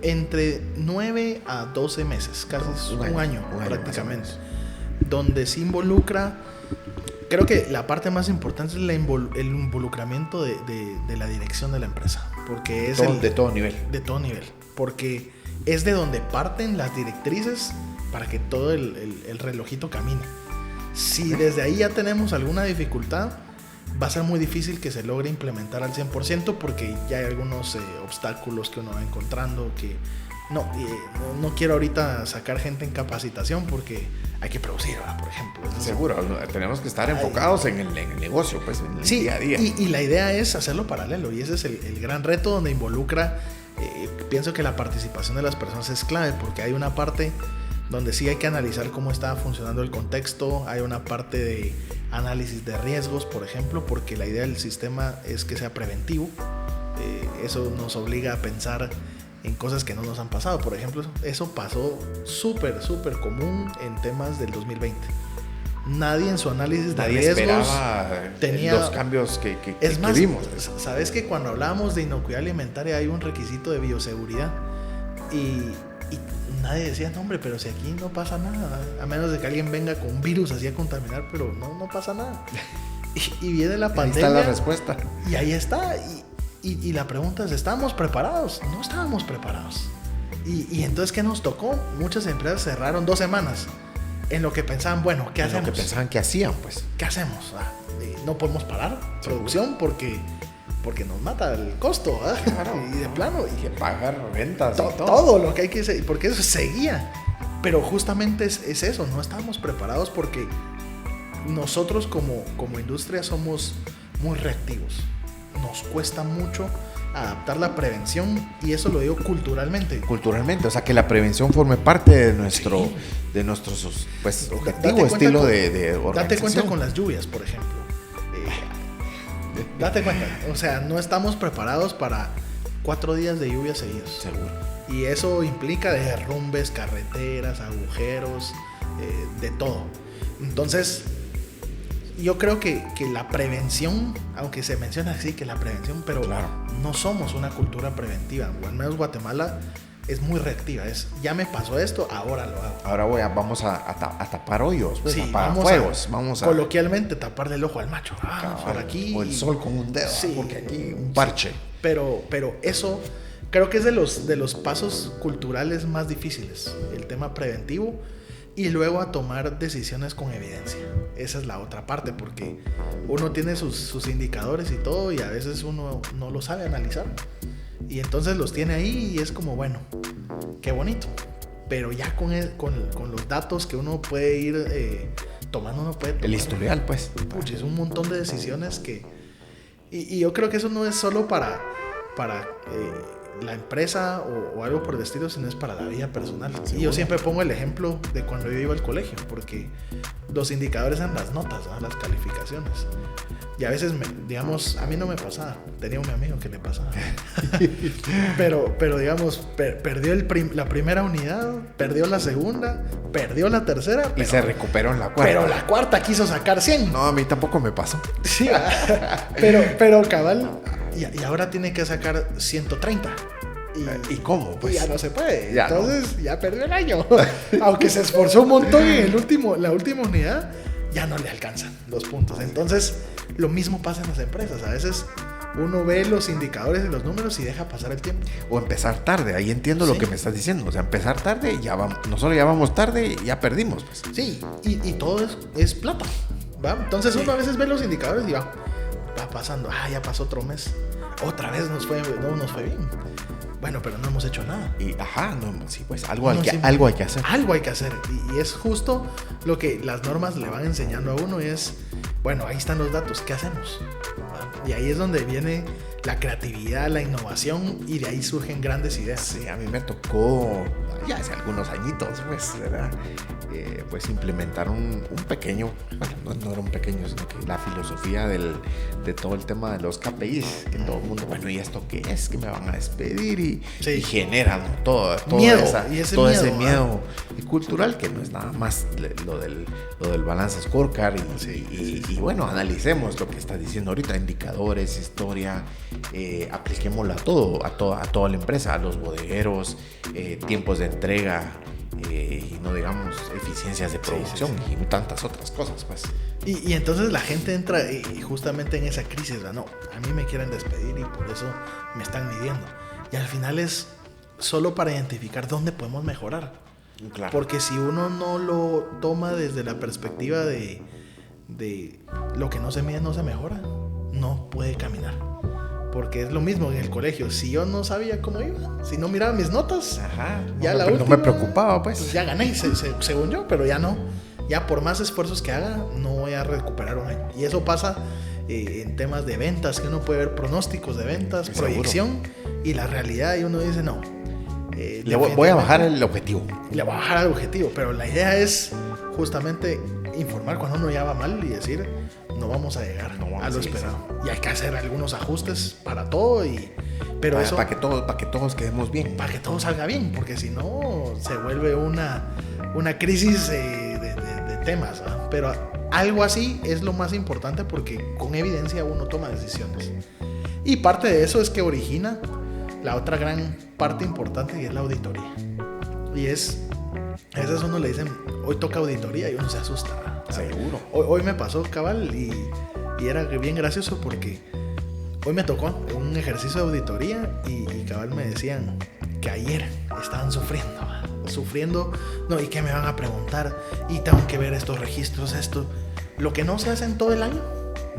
entre 9 a 12 meses, casi un año prácticamente, donde se involucra. Creo que la parte más importante es el involucramiento de la dirección de la empresa, porque es de todo nivel. De todo nivel, porque es de donde parten las directrices para que todo el relojito camine. Si desde ahí ya tenemos alguna dificultad, va a ser muy difícil que se logre implementar al 100%, porque ya hay algunos obstáculos que uno va encontrando que no quiero ahorita sacar gente en capacitación porque hay que producir, ¿verdad? Por ejemplo. Seguro, tenemos que estar enfocados en el negocio, pues, en el día a día. Y la idea es hacerlo paralelo, y ese es el gran reto donde involucra, pienso que la participación de las personas es clave, porque hay una parte donde sí hay que analizar cómo está funcionando el contexto, hay una parte de análisis de riesgos, por ejemplo, porque la idea del sistema es que sea preventivo. Eso nos obliga a pensar en cosas que no nos han pasado. Por ejemplo, eso pasó súper común en temas del 2020. Nadie en su análisis de riesgos esperaba tenía los cambios que más, vimos. Sabes que cuando hablábamos de inocuidad alimentaria hay un requisito de bioseguridad y nadie decía, no, hombre, pero si aquí no pasa nada, a menos de que alguien venga con un virus así a contaminar, pero no pasa nada. Y viene la pandemia. Ahí está la respuesta. Y ahí está. Y la pregunta es, ¿estábamos preparados? No estábamos preparados. Y entonces, ¿qué nos tocó? Muchas empresas cerraron 2 semanas en lo que pensaban, bueno, ¿qué hacemos? En lo que pensaban que hacían, pues. ¿Qué hacemos? No podemos parar producción porque nos mata el costo, ¿eh? Claro, y de plano. Hay que pagar rentas y todo lo que hay que hacer, porque eso seguía. Pero justamente es eso, no estábamos preparados porque nosotros como industria somos muy reactivos. Nos cuesta mucho adaptar la prevención, y eso lo digo culturalmente, o sea, que la prevención forme parte de nuestros pues, objetivo, estilo de organización. Date cuenta con las lluvias, por ejemplo. Date cuenta, o sea, no estamos preparados para 4 días de lluvia seguidos. Seguro. Y eso implica derrumbes, carreteras, agujeros, de todo. Entonces, yo creo que la prevención, aunque se menciona así que la prevención, pero claro, no somos una cultura preventiva, o al menos Guatemala es muy reactiva, ya me pasó esto, ahora lo hago. Ahora vamos a tapar hoyos, pues, sí, a apagar fuegos, vamos a coloquialmente taparle el ojo al macho, por aquí, o el sol con un dedo, sí, porque aquí un parche. Pero eso creo que es de los pasos culturales más difíciles, el tema preventivo. Y luego a tomar decisiones con evidencia. Esa es la otra parte, porque uno tiene sus indicadores y todo, y a veces uno no lo sabe analizar. Y entonces los tiene ahí y es como, bueno, qué bonito. Pero ya con los datos que uno puede ir tomando, uno puede tomar. El historial, pues. Puch, es un montón de decisiones que... Y yo creo que eso no es solo para la empresa o algo por el estilo, sino es para la vida personal. Y yo siempre pongo el ejemplo de cuando yo iba al colegio, porque los indicadores eran las notas, ¿no? Las calificaciones. Y a veces, digamos, a mí no me pasaba, tenía un amigo que le pasaba. pero digamos, perdió la primera unidad, perdió la segunda, perdió la tercera. Y se recuperó en la cuarta. Pero la cuarta quiso sacar 100. No, a mí tampoco me pasó. Sí, pero cabal... Y ahora tiene que sacar 130. ¿Y cómo? Pues y ya no se puede. ya Entonces ya perdió el año. Aunque se esforzó un montón en la última unidad, ya no le alcanzan los puntos. Entonces lo mismo pasa en las empresas. A veces uno ve los indicadores y los números y deja pasar el tiempo. O empezar tarde, ahí entiendo lo que me estás diciendo. O sea, empezar tarde, nosotros ya vamos tarde y ya perdimos. Pues. Sí, y todo es plata, ¿va? Entonces uno a veces ve los indicadores y va pasando, ya pasó otro mes, otra vez no nos fue bien. Bueno, pero no hemos hecho nada. Y sí, pues algo hay que hacer. Algo hay que hacer. Y es justo lo que las normas le van enseñando a uno es, bueno, ahí están los datos, ¿qué hacemos? Y ahí es donde viene la creatividad, la innovación, y de ahí surgen grandes ideas. Sí, a mí me tocó, ya hace algunos añitos, pues, ¿verdad? Pues implementar un pequeño, bueno, no era un pequeño, sino que la filosofía de todo el tema de los KPIs, que todo el mundo, bueno, ¿y esto qué es? Que me van a despedir y generan todo miedo, ese miedo cultural, que no es nada más lo del balance scorecard y bueno, analicemos lo que estás diciendo ahorita, indicadores, historia, apliquémoslo a toda la empresa, a los bodegueros, tiempos de entrega, y no digamos eficiencias de producción y tantas otras cosas, pues. Y entonces la gente entra justamente en esa crisis, no, a mí me quieren despedir y por eso me están midiendo. Y al final es solo para identificar dónde podemos mejorar. Claro. Porque si uno no lo toma desde la perspectiva de lo que no se mide no se mejora, no puede caminar. Porque es lo mismo en el colegio. Si yo no sabía cómo iba, si no miraba mis notas, no me preocupaba, pues. Ya gané, según yo, pero ya no. Ya por más esfuerzos que haga, no voy a recuperar un año. Y eso pasa en temas de ventas, que uno puede ver pronósticos de ventas, proyección y la realidad, y uno dice, no. Voy a bajar el objetivo. Le voy a bajar el objetivo, pero la idea es justamente informar cuando uno ya va mal y decir, no vamos a llegar a lo esperado. Y hay que hacer algunos ajustes para todo, pero eso... Para que todos quedemos bien. Para que todo salga bien, porque si no se vuelve una crisis de temas, ¿eh? Pero algo así es lo más importante porque con evidencia uno toma decisiones. Y parte de eso es que origina la otra gran parte importante, y es la auditoría. Y a veces uno le dicen, hoy toca auditoría, y uno se asusta. Seguro. Hoy me pasó, cabal, y era bien gracioso porque hoy me tocó un ejercicio de auditoría y cabal me decían que ayer estaban sufriendo, no, y que me van a preguntar, y tengo que ver estos registros, lo que no se hace en todo el año.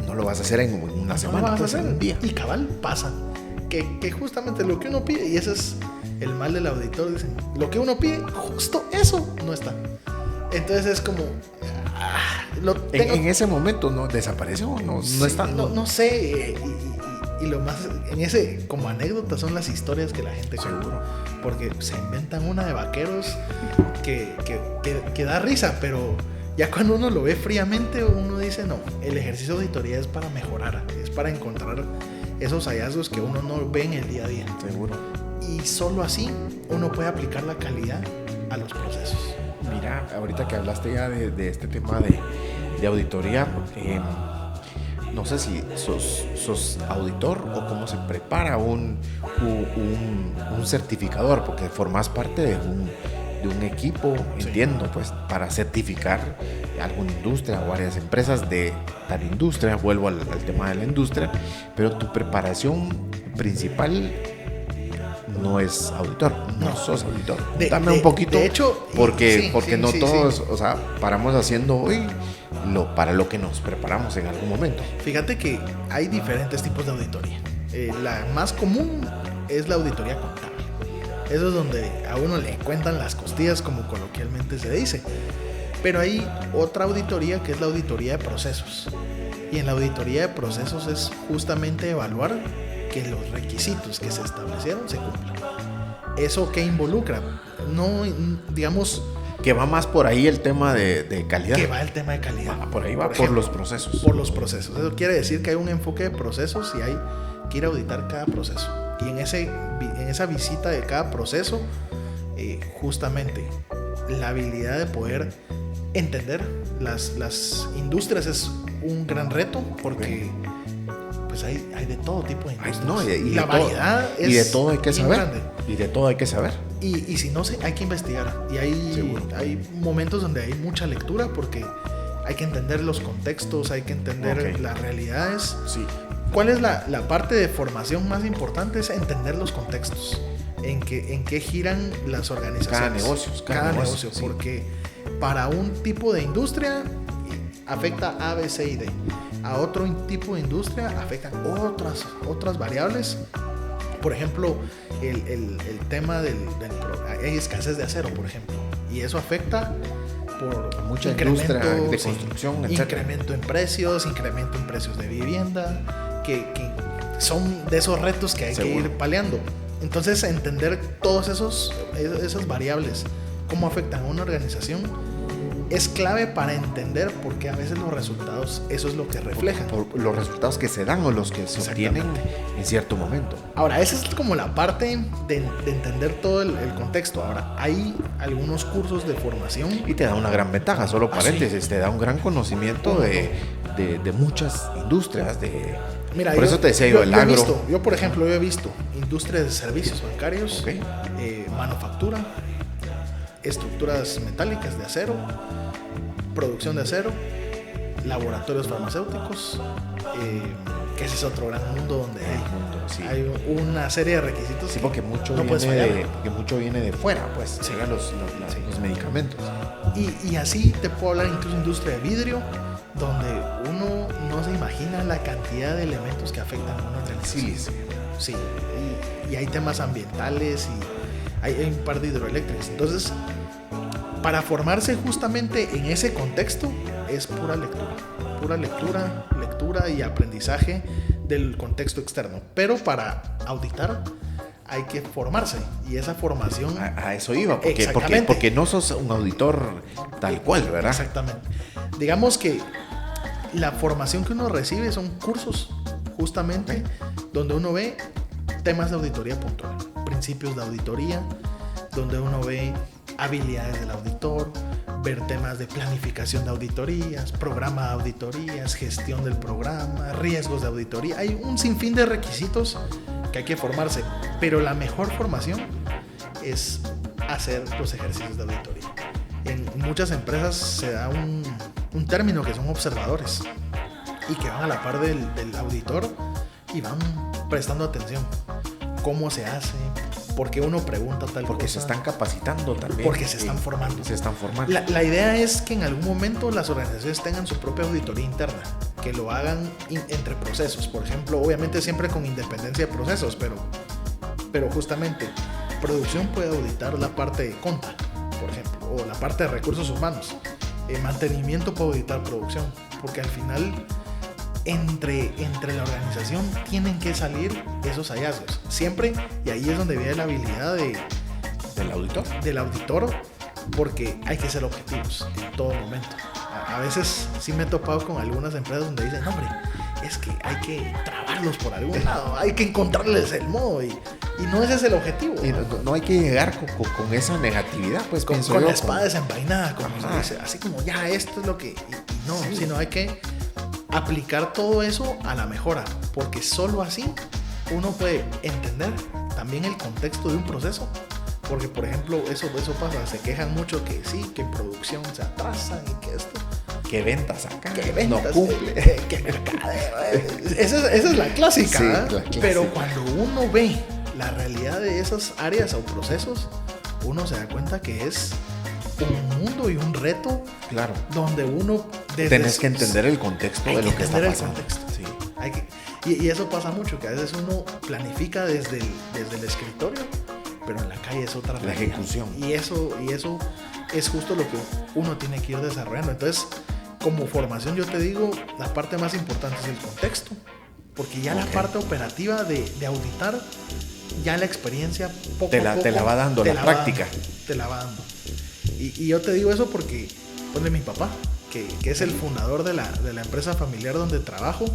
No lo vas a hacer en una semana, no lo vas a hacer en un día. Y cabal pasa, que justamente lo que uno pide, y ese es el mal del auditor, dicen, lo que uno pide, justo eso no está. Entonces es como... en ese momento no desapareció, no está. No sé, y lo más, en ese, como anécdota, son las historias que la gente cuenta. Porque se inventan una de vaqueros que da risa, pero ya cuando uno lo ve fríamente, uno dice, no, el ejercicio de auditoría es para mejorar, es para encontrar esos hallazgos que uno no ve en el día a día. Seguro. Y solo así uno puede aplicar la calidad a los procesos. Mira, ahorita que hablaste ya de este tema de auditoría, no sé si sos auditor o cómo se prepara un certificador, porque formas parte de un equipo, entiendo, pues para certificar alguna industria o varias empresas de tal industria. Vuelvo al tema de la industria, pero tu preparación principal no es auditor, no sos auditor. Dame un poquito, de hecho, porque no todos, o sea, paramos haciendo hoy para lo que nos preparamos en algún momento. Fíjate que hay diferentes tipos de auditoría. La más común es la auditoría contable. Eso es donde a uno le cuentan las costillas, como coloquialmente se dice. Pero hay otra auditoría que es la auditoría de procesos. Y en la auditoría de procesos es justamente evaluar que los requisitos que se establecieron se cumplan. ¿Eso qué involucra? No, digamos... Que va más por ahí el tema de calidad. Que va el tema de calidad. Por ahí va, por los procesos. Por los procesos. Eso quiere decir que hay un enfoque de procesos y hay que ir a auditar cada proceso. Y en esa visita de cada proceso, justamente la habilidad de poder entender las industrias es un gran reto, porque pues hay de todo tipo de industrias. Y la variedad es y de todo hay que saber. grande. Y de todo hay que saber. Y si no sé, hay que investigar. Y hay momentos donde hay mucha lectura porque hay que entender los contextos, hay que entender las realidades. Sí. ¿Cuál es la parte de formación más importante? Es entender los contextos, en qué giran las organizaciones. Cada negocio. Sí. Porque para un tipo de industria afecta A, B, C y D. A otro tipo de industria afectan otras variables. Por ejemplo, el tema hay escasez de acero, por ejemplo. Y eso afecta por mucha industria de construcción, etc. Incremento en precios de vivienda, que son de esos retos que hay que ir paliando. Entonces, entender todas esas variables, cómo afectan a una organización, es clave para entender por qué a veces los resultados, eso es lo que reflejan. Por los resultados que se dan o los que se obtienen en cierto momento. Ahora, esa es como la parte de entender todo el contexto. Ahora, hay algunos cursos de formación. Y te da una gran ventaja, solo paréntesis, te da un gran conocimiento de muchas industrias. Mira, por eso te decía yo, el agro. Yo, por ejemplo, he visto industrias de servicios bancarios, manufactura, estructuras metálicas de acero, producción de acero, laboratorios farmacéuticos, que ese es otro gran mundo donde hay una serie de requisitos. Sí, porque mucho, viene de fuera, pues, llegan los medicamentos. Y así te puedo hablar incluso de industria de vidrio, donde uno no se imagina la cantidad de elementos que afectan a una organización. Sí. Y hay temas ambientales y hay un par de hidroeléctricas. Entonces, para formarse justamente en ese contexto es pura lectura y aprendizaje del contexto externo. Pero para auditar hay que formarse, y esa formación... A eso iba, porque no sos un auditor tal cual, ¿verdad? Exactamente. Digamos que la formación que uno recibe son cursos, justamente, donde uno ve temas de auditoría puntual, principios de auditoría, donde uno ve habilidades del auditor, ver temas de planificación de auditorías, programa de auditorías, gestión del programa, riesgos de auditoría. Hay un sinfín de requisitos que hay que formarse, pero la mejor formación es hacer los ejercicios de auditoría. En muchas empresas se da un término que son observadores y que van a la par del auditor y van prestando atención. ¿Cómo se hace? ¿Por qué uno pregunta tal cosa? Porque se están capacitando también. Porque se están formando. La idea es que en algún momento las organizaciones tengan su propia auditoría interna, que lo hagan entre procesos. Por ejemplo, obviamente siempre con independencia de procesos, pero justamente producción puede auditar la parte de conta, por ejemplo, o la parte de recursos humanos. Mantenimiento puede auditar producción, porque al final entre la organización tienen que salir esos hallazgos siempre, y ahí es donde viene la habilidad del auditor, porque hay que ser objetivos en todo momento. A veces sí me he topado con algunas empresas donde dicen, hombre, es que hay que trabarlos por algún lado, hay que encontrarles el modo, y no ese es el objetivo. Y no hay que llegar con esa negatividad, pues, con la espada desenvainada, como se dice, así como ya esto es lo que... no, sí. Sino hay que aplicar todo eso a la mejora, porque solo así uno puede entender también el contexto de un proceso. Porque, por ejemplo, eso pasa, se quejan mucho que sí, que en producción se atrasan y que esto... ¿Qué ventas acá? ¿Qué ventas? No cumple. ¿Qué mercadeo? Esa es la clásica, sí, la clásica. Pero cuando uno ve la realidad de esas áreas o procesos, uno se da cuenta que es un mundo y un reto, claro, donde uno... Tenés que entender el contexto de lo que está pasando. Sí. Y eso pasa mucho, que a veces uno planifica desde el escritorio, pero en la calle es otra realidad. La ejecución. Y eso es justo lo que uno tiene que ir desarrollando. Entonces, como formación, yo te digo, la parte más importante es el contexto, porque ya la parte operativa de auditar, ya la experiencia poco a poco te la va dando, la práctica. Te la va dando. Y yo te digo eso porque, pues, de mi papá, que es el fundador de la empresa familiar donde trabajo,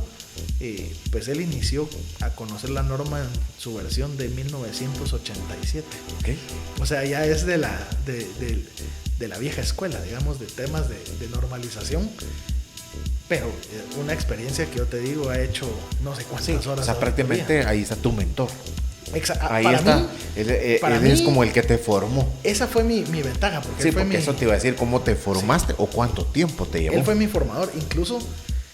pues él inició a conocer la norma en su versión de 1987. Okay. O sea, ya es de la vieja escuela, digamos, de temas de normalización. Pero una experiencia que yo te digo ha hecho no sé cuántas horas. O sea, prácticamente ahí está tu mentor. Ahí para está. mí- Él para es mí- como el que te formó. Esa fue mi ventaja, porque Sí, él fue porque mi, eso te iba a decir cómo te formaste o cuánto tiempo te llevó. él fue mi formador. Incluso,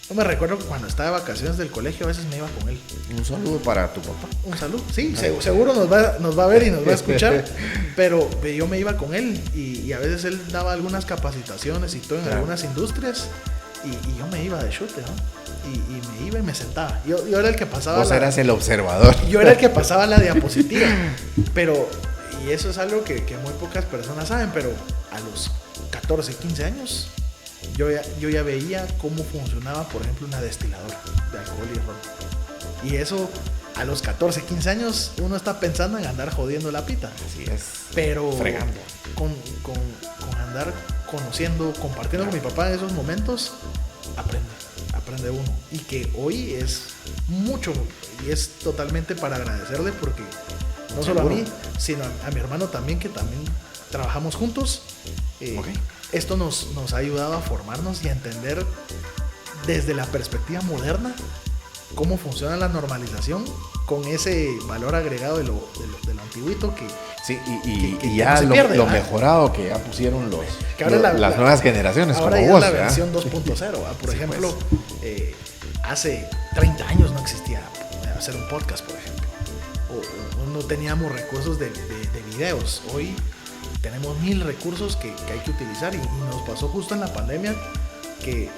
yo me recuerdo que cuando estaba de vacaciones del colegio, a veces me iba con él. Un saludo para tu papá. Un saludo. Sí, seguro nos va a ver y nos va a escuchar. Pero yo me iba con él y a veces él daba algunas capacitaciones y todo en algunas industrias. Y yo me iba de chute, ¿no? Y me iba y me sentaba. Yo era el que pasaba. Vos eras el observador. Yo era el que pasaba la diapositiva. Pero, y eso es algo que muy pocas personas saben, pero a los 14, 15 años, yo ya veía cómo funcionaba, por ejemplo, una destiladora de alcohol y ron. Y eso, a los 14, 15 años, uno está pensando en andar jodiendo la pita. Así es. Pero Fregando. con andar conociendo, compartiendo con mi papá en esos momentos, aprende uno. Y que hoy es mucho, y es totalmente para agradecerle, porque no solo a mí, sino a mi hermano también, que también trabajamos juntos. Esto nos ha ayudado a formarnos y a entender desde la perspectiva moderna cómo funciona la normalización, con ese valor agregado de lo antiguito que... Sí, que y ya no se lo pierde, mejorado que ya pusieron que ahora las nuevas generaciones ahora como ya vos. la ¿verdad? versión 2.0. Por Sí, ejemplo, hace 30 años no existía hacer un podcast, por ejemplo. O no teníamos recursos de videos. Hoy tenemos 1000 recursos que hay que utilizar, y nos pasó justo en la pandemia que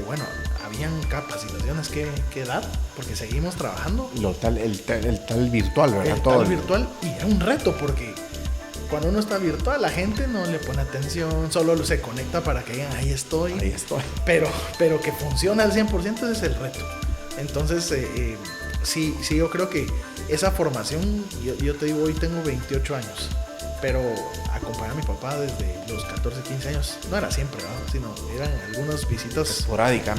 bueno, habían capacitaciones que dar, porque seguimos trabajando. El tal virtual, ¿verdad? El Todo tal virtual, y era un reto, porque cuando uno está virtual, la gente no le pone atención, solo se conecta para que digan, ahí estoy. Pero que funciona al 100%, ese es el reto. Entonces, sí, yo creo que esa formación, yo te digo, hoy tengo 28 años, pero acompañar a mi papá desde los 14, 15 años, no era siempre, ¿no? Sino eran algunas visitas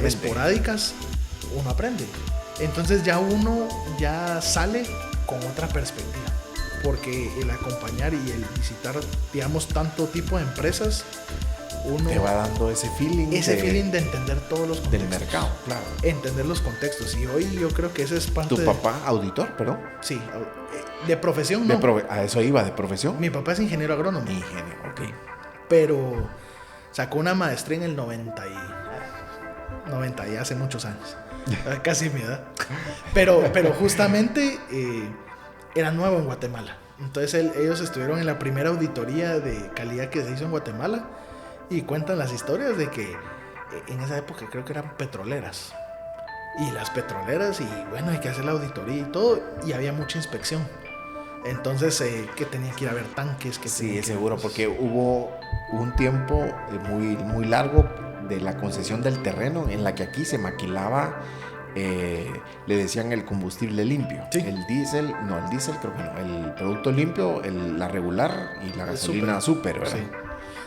esporádicas, uno aprende. Entonces ya uno ya sale con otra perspectiva, porque el acompañar y el visitar, digamos, tanto tipo de empresas, uno te va dando ese feeling de entender todos los contextos del mercado, claro. Entender los contextos, y hoy yo creo que ese es parte ¿Tu papá auditor, perdón? Sí, de profesión no. A eso iba, de profesión. Mi papá es ingeniero agrónomo. Ingeniero, ok. Pero sacó una maestría en el 90 y hace muchos años. Casi mi edad. Pero justamente era nuevo en Guatemala. Entonces ellos estuvieron en la primera auditoría de calidad que se hizo en Guatemala, y cuentan las historias de que en esa época creo que eran petroleras. Y las petroleras, y bueno, hay que hacer la auditoría y todo, y había mucha inspección. Entonces, que tenía que ir a ver tanques. Sí, seguro, porque hubo un tiempo muy largo de la concesión del terreno en la que aquí se maquilaba, le decían el combustible limpio. Sí. El diésel creo que no, el producto limpio, la regular y la gasolina super, ¿verdad? Sí.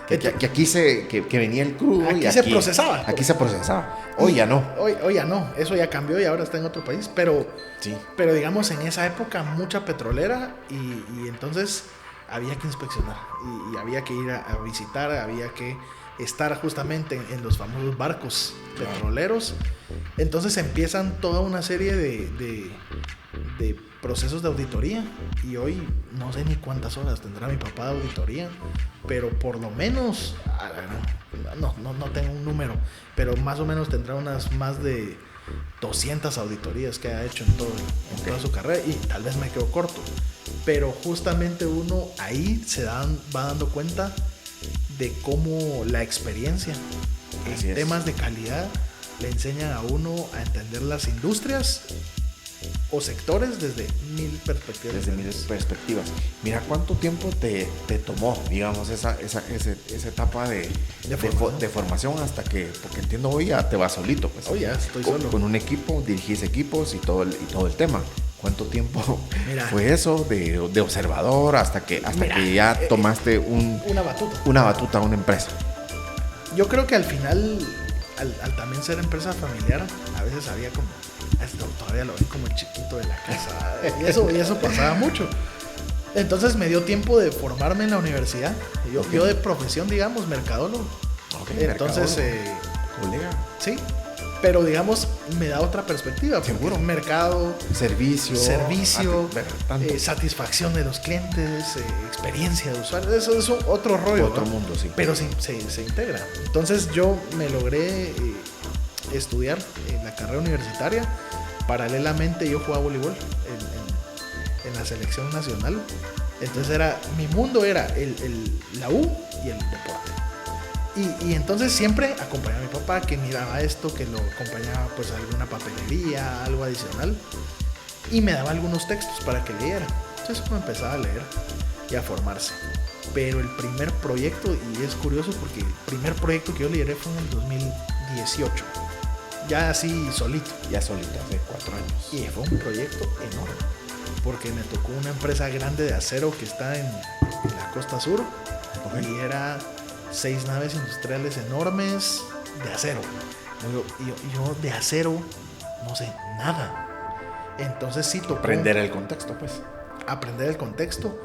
Que aquí que venía el crudo aquí y se procesaba. Aquí se procesaba. Hoy ya no. Hoy ya no. Eso ya cambió y ahora está en otro país. Pero sí. Pero digamos, en esa época mucha petrolera, y entonces había que inspeccionar y había que ir a visitar, había que estar justamente en los famosos barcos petroleros. Entonces empiezan toda una serie de procesos de auditoría, y hoy no sé ni cuántas horas tendrá mi papá de auditoría, pero por lo menos, no tengo un número, pero más o menos tendrá unas más de 200 auditorías que ha hecho en toda su carrera, y tal vez me quedo corto, pero justamente uno ahí va dando cuenta de cómo la experiencia en temas de calidad le enseñan a uno a entender las industrias o sectores desde 1000 perspectivas. Desde 1000 perspectivas. Mira cuánto tiempo te tomó, digamos, esa etapa de formación, hasta que, porque entiendo hoy ya te vas solito, pues. Hoy ya estoy solo. Con un equipo, dirigís equipos y todo el tema. ¿Cuánto tiempo fue eso de observador hasta que ya tomaste una batuta a una empresa? Yo creo que al final, al también ser empresa familiar, a veces había como, esto todavía lo ven como el chiquito de la casa, y eso pasaba mucho. Entonces me dio tiempo de formarme en la universidad. Yo de profesión, digamos, mercadólogo. Okay, entonces colega. sí, Pero digamos, me da otra perspectiva. Seguro. Mercado, Servicio, satisfacción de los clientes, experiencia de usuario. Eso es otro rollo. Otro mundo, sí. Pero se integra. Entonces yo me logré estudiar en la carrera universitaria. Paralelamente yo jugaba voleibol en la selección nacional. Entonces mi mundo era la U y el deporte. Y entonces siempre acompañaba a mi papá, que miraba esto, que lo acompañaba pues a alguna papelería, algo adicional, y me daba algunos textos para que leyera. Entonces uno empezaba a leer y a formarse. Pero el primer proyecto, y es curioso porque el primer proyecto que yo lideré fue en el 2018, ya así solito. Ya solito, hace 4 años. Y fue un proyecto enorme, porque me tocó una empresa grande de acero que está en la costa sur, y era 6 naves industriales enormes de acero. Yo de acero no sé nada. Entonces sí tocó aprender el contexto, pues. Aprender el contexto,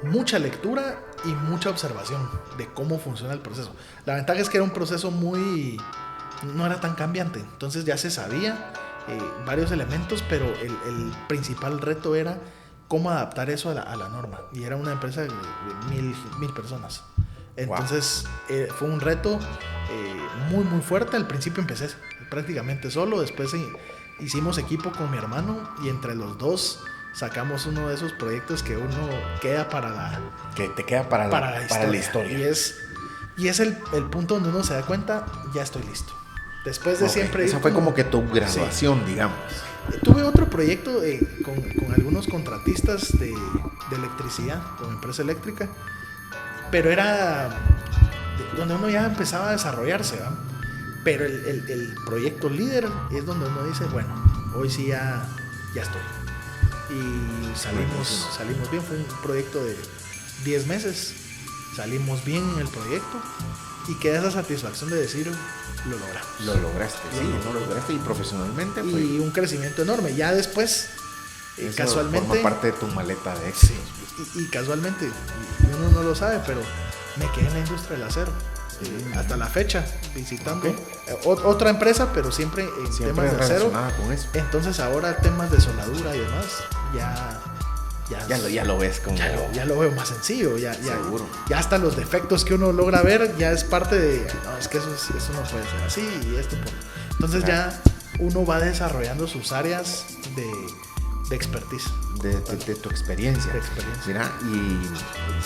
mucha lectura y mucha observación de cómo funciona el proceso. La ventaja es que era un proceso no era tan cambiante. Entonces ya se sabía varios elementos, pero el principal reto era cómo adaptar eso a la norma. Y era una empresa de 1,000 personas. Entonces fue un reto muy muy fuerte. Al principio empecé prácticamente solo, después hicimos equipo con mi hermano y entre los dos sacamos uno de esos proyectos que uno queda para la historia. Y es el punto donde uno se da cuenta, ya estoy listo. Después de siempre... Esa fue como que tu graduación, sí, digamos. Tuve otro proyecto con algunos contratistas de electricidad, con empresa eléctrica, pero era donde uno ya empezaba a desarrollarse, ¿verdad? Pero el proyecto líder es donde uno dice, bueno, hoy sí ya estoy. Y salimos bien. Fue un proyecto de 10 meses. Salimos bien en el proyecto y queda esa satisfacción de decir, lo logramos. Lo lograste y profesionalmente fue. Y un crecimiento enorme. Ya después, casualmente... forma parte de tu maleta de éxito. Sí, y casualmente, uno no lo sabe, pero me quedé en la industria del acero. Hasta la fecha, visitando otra empresa, pero siempre temas de acero. Con eso. Entonces ahora temas de soldadura y demás, ya lo ves como... Ya lo veo más sencillo, seguro. Ya hasta los defectos que uno logra ver, ya es parte de, no, es que eso no puede ser así, y esto entonces claro. Ya uno va desarrollando sus áreas de expertise. De tu experiencia. Mira, y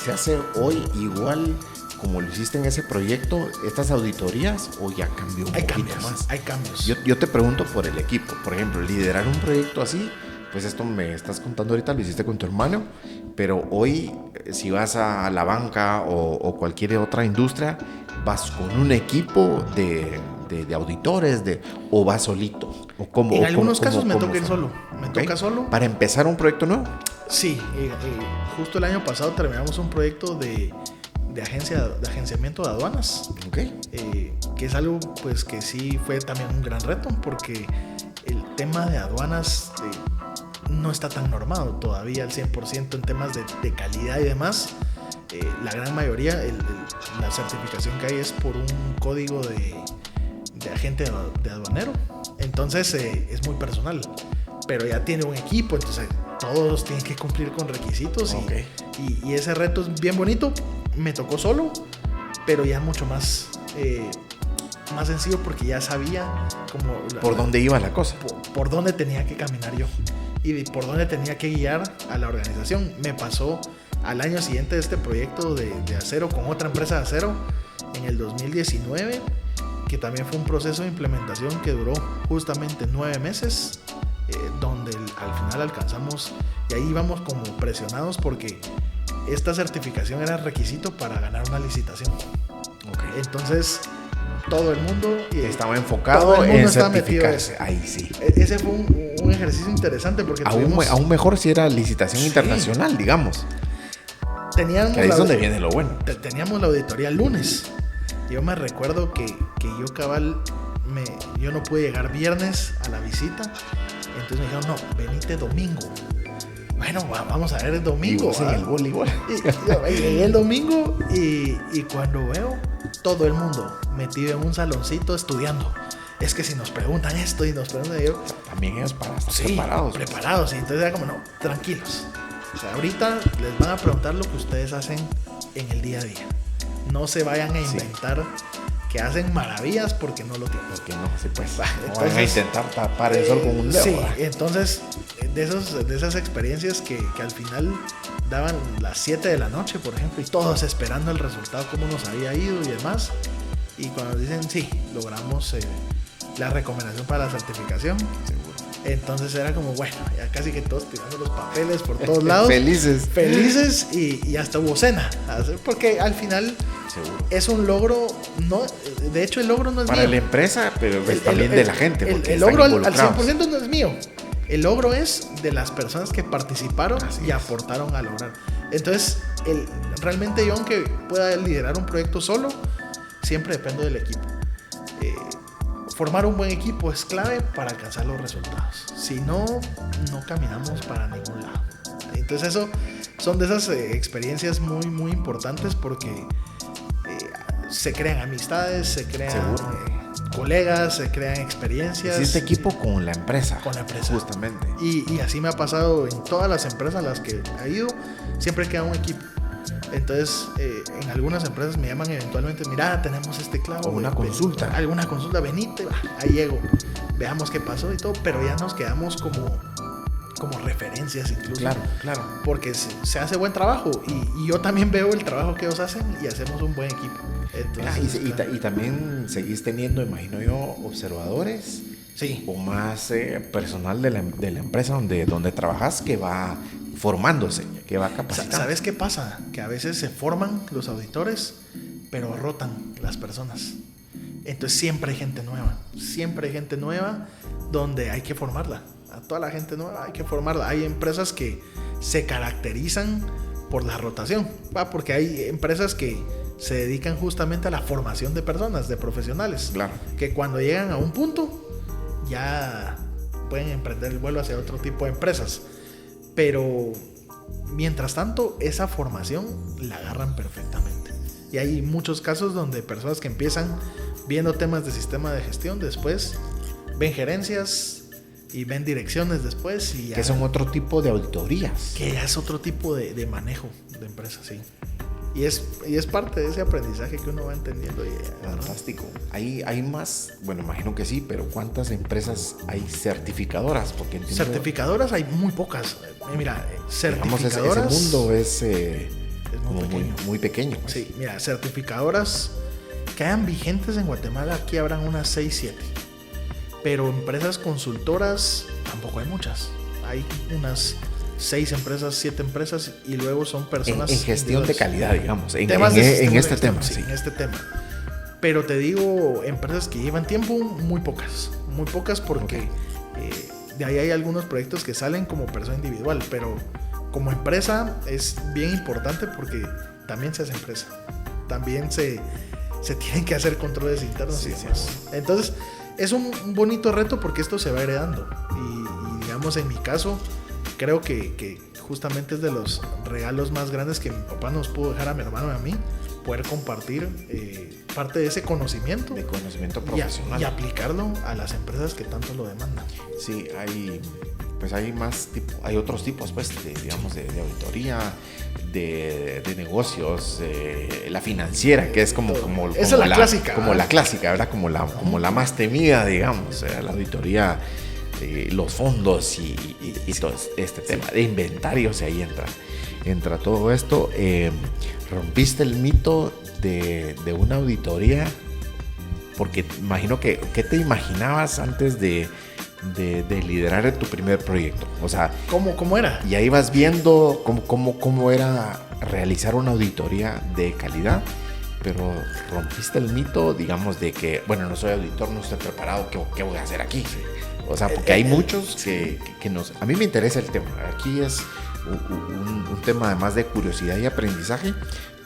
se hace hoy igual como lo hiciste en ese proyecto, estas auditorías, o ya cambió un poquito más. Hay cambios. Yo te pregunto por el equipo. Por ejemplo, liderar un proyecto así, pues esto me estás contando ahorita, lo hiciste con tu hermano, pero hoy si vas a la banca o cualquier otra industria, vas con un equipo de auditores o vas solito. En algunos casos me toca ir solo. Toca solo. ¿Para empezar un proyecto nuevo? Sí, justo el año pasado terminamos un proyecto de agenciamiento de aduanas, que es algo pues que sí fue también un gran reto, porque el tema de aduanas no está tan normado todavía al 100% en temas de calidad y demás. La gran mayoría, la certificación que hay es por un código de agente de aduanero, entonces es muy personal, pero ya tiene un equipo, entonces todos tienen que cumplir con requisitos. Y ese reto es bien bonito. Me tocó solo, pero ya mucho más sencillo, porque ya sabía por dónde iba la cosa, por dónde tenía que caminar yo y por dónde tenía que guiar a la organización. Me pasó al año siguiente de este proyecto de acero con otra empresa de acero en el 2019, que también fue un proceso de implementación que duró justamente 9 meses, donde al final alcanzamos, y ahí íbamos como presionados porque esta certificación era requisito para ganar una licitación. Entonces todo el mundo estaba enfocado en certificarse. Ahí sí. Ese fue un ejercicio interesante, porque aún mejor si era licitación internacional, digamos. Teníamos ahí es donde viene lo bueno. Teníamos la auditoría el lunes. Yo me recuerdo que yo yo no pude llegar viernes a la visita, entonces me dijeron, no, venite domingo. Bueno, vamos a ver el domingo. Sí, el voleibol. Llegué el domingo y cuando veo todo el mundo metido en un saloncito estudiando. es que si nos preguntan esto y nos preguntan yo... También ellos para estar Sí, preparados. preparados. Y entonces era como, no, tranquilos. O sea, ahorita les van a preguntar lo que ustedes hacen en el día a día. No se vayan a inventar que hacen maravillas porque no lo tienen. Porque no, sí, pues. Entonces, Van a intentar tapar el sol con un dedo. Sí, ¿verdad? entonces, de esas experiencias que al final daban las 7 de la noche, por ejemplo, y todos esperando el resultado, cómo nos había ido y demás. Y cuando nos dicen, sí, logramos la recomendación para la certificación. Seguro. Entonces era como, bueno, ya casi que todos tirando los papeles por todos lados. Felices. Y hasta hubo cena. Porque al final Seguro. es un logro, no, de hecho el logro no es Para mío. la empresa, pero también de la gente. Porque El logro están al involucrados. 100% no es mío. El logro es de las personas que participaron Así y es. aportaron a lograr. Entonces, realmente yo, aunque pueda liderar un proyecto solo, siempre dependo del equipo. Formar un buen equipo es clave para alcanzar los resultados. Si no, no caminamos para ningún lado. Entonces eso son de esas experiencias muy, muy importantes porque se crean amistades, se crean colegas, se crean experiencias. Hiciste equipo con la empresa. Con la empresa. Justamente. Y así me ha pasado en todas las empresas a las que he ido, siempre queda un equipo. Entonces, en algunas empresas me llaman eventualmente, mira, tenemos este clavo. O una consulta. Alguna consulta, venite, ahí llego, veamos qué pasó y todo, pero ya nos quedamos como referencias incluso. Claro. Porque se hace buen trabajo y yo también veo el trabajo que ellos hacen y hacemos un buen equipo. Entonces, Y también seguís teniendo, imagino yo, observadores. Sí. O más personal de la empresa donde trabajas que va formándose, que va capacitando. ¿Sabes qué pasa? Que a veces se forman los auditores, pero rotan las personas. Entonces siempre hay gente nueva donde hay que formarla. A toda la gente nueva hay que formarla. Hay empresas que se caracterizan por la rotación, ¿va? Porque hay empresas que se dedican justamente a la formación de personas, de profesionales. Claro. Que cuando llegan a un punto ya pueden emprender el vuelo hacia otro tipo de empresas. Pero mientras tanto, esa formación la agarran perfectamente. Y hay muchos casos donde personas que empiezan viendo temas de sistema de gestión, después ven gerencias y ven direcciones después. Y ya, que son otro tipo de auditorías. Que ya es otro tipo de manejo de empresas, sí. Y es parte de ese aprendizaje que uno va entendiendo. Fantástico. Hay más, bueno, imagino que sí, pero ¿cuántas empresas hay certificadoras? Porque entiendo, certificadoras hay muy pocas. Mira, certificadoras... Digamos, ese mundo es muy pequeño. Muy pequeño. Pues. Sí, mira, certificadoras que hayan vigentes en Guatemala, aquí habrán unas 6, 7. Pero empresas consultoras tampoco hay muchas. Hay unas 6 empresas, 7 empresas y luego son personas... En gestión de calidad, digamos. En este tema, sí. En este tema. Pero te digo, empresas que llevan tiempo, muy pocas. Muy pocas porque de ahí hay algunos proyectos que salen como persona individual. Pero como empresa es bien importante porque también se hace empresa. También se tienen que hacer controles internos y demás. Entonces, es un bonito reto porque esto se va heredando. Y digamos, en mi caso... Creo que justamente es de los regalos más grandes que mi papá nos pudo dejar a mi hermano y a mí, poder compartir parte de ese conocimiento. De conocimiento profesional. Y aplicarlo a las empresas que tanto lo demandan. Sí, hay otros tipos, pues, digamos, de auditoría, de negocios, la financiera, que es como esa es la clásica. Como la clásica, ¿verdad? Como la más temida, digamos, la auditoría. Los fondos y todo este tema de inventarios, y ahí entra todo esto. Rompiste el mito de una auditoría, porque imagino que ¿qué te imaginabas antes de liderar tu primer proyecto? O sea, ¿Cómo era? Ya ibas viendo cómo era realizar una auditoría de calidad, pero rompiste el mito, digamos, de que, bueno, no soy auditor, no estoy preparado, ¿qué voy a hacer aquí? O sea, porque hay muchos que nos... A mí me interesa el tema. Aquí es un tema además de curiosidad y aprendizaje,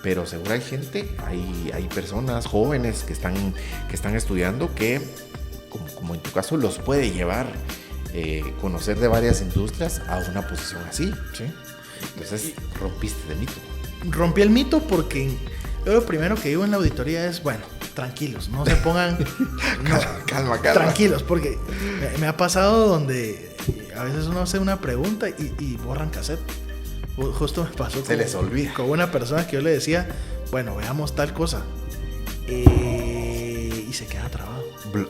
pero seguro hay gente, hay personas jóvenes que están estudiando que, como en tu caso, los puede llevar conocer de varias industrias a una posición así. Sí. Entonces, rompiste el mito. Rompí el mito porque yo lo primero que digo en la auditoría es, bueno, tranquilos, no se pongan... no, calma. Tranquilos, porque me ha pasado donde a veces uno hace una pregunta y borran cassette. Justo me pasó Se les olvida. Con una persona que yo le decía, bueno, veamos tal cosa. Y se queda trabado.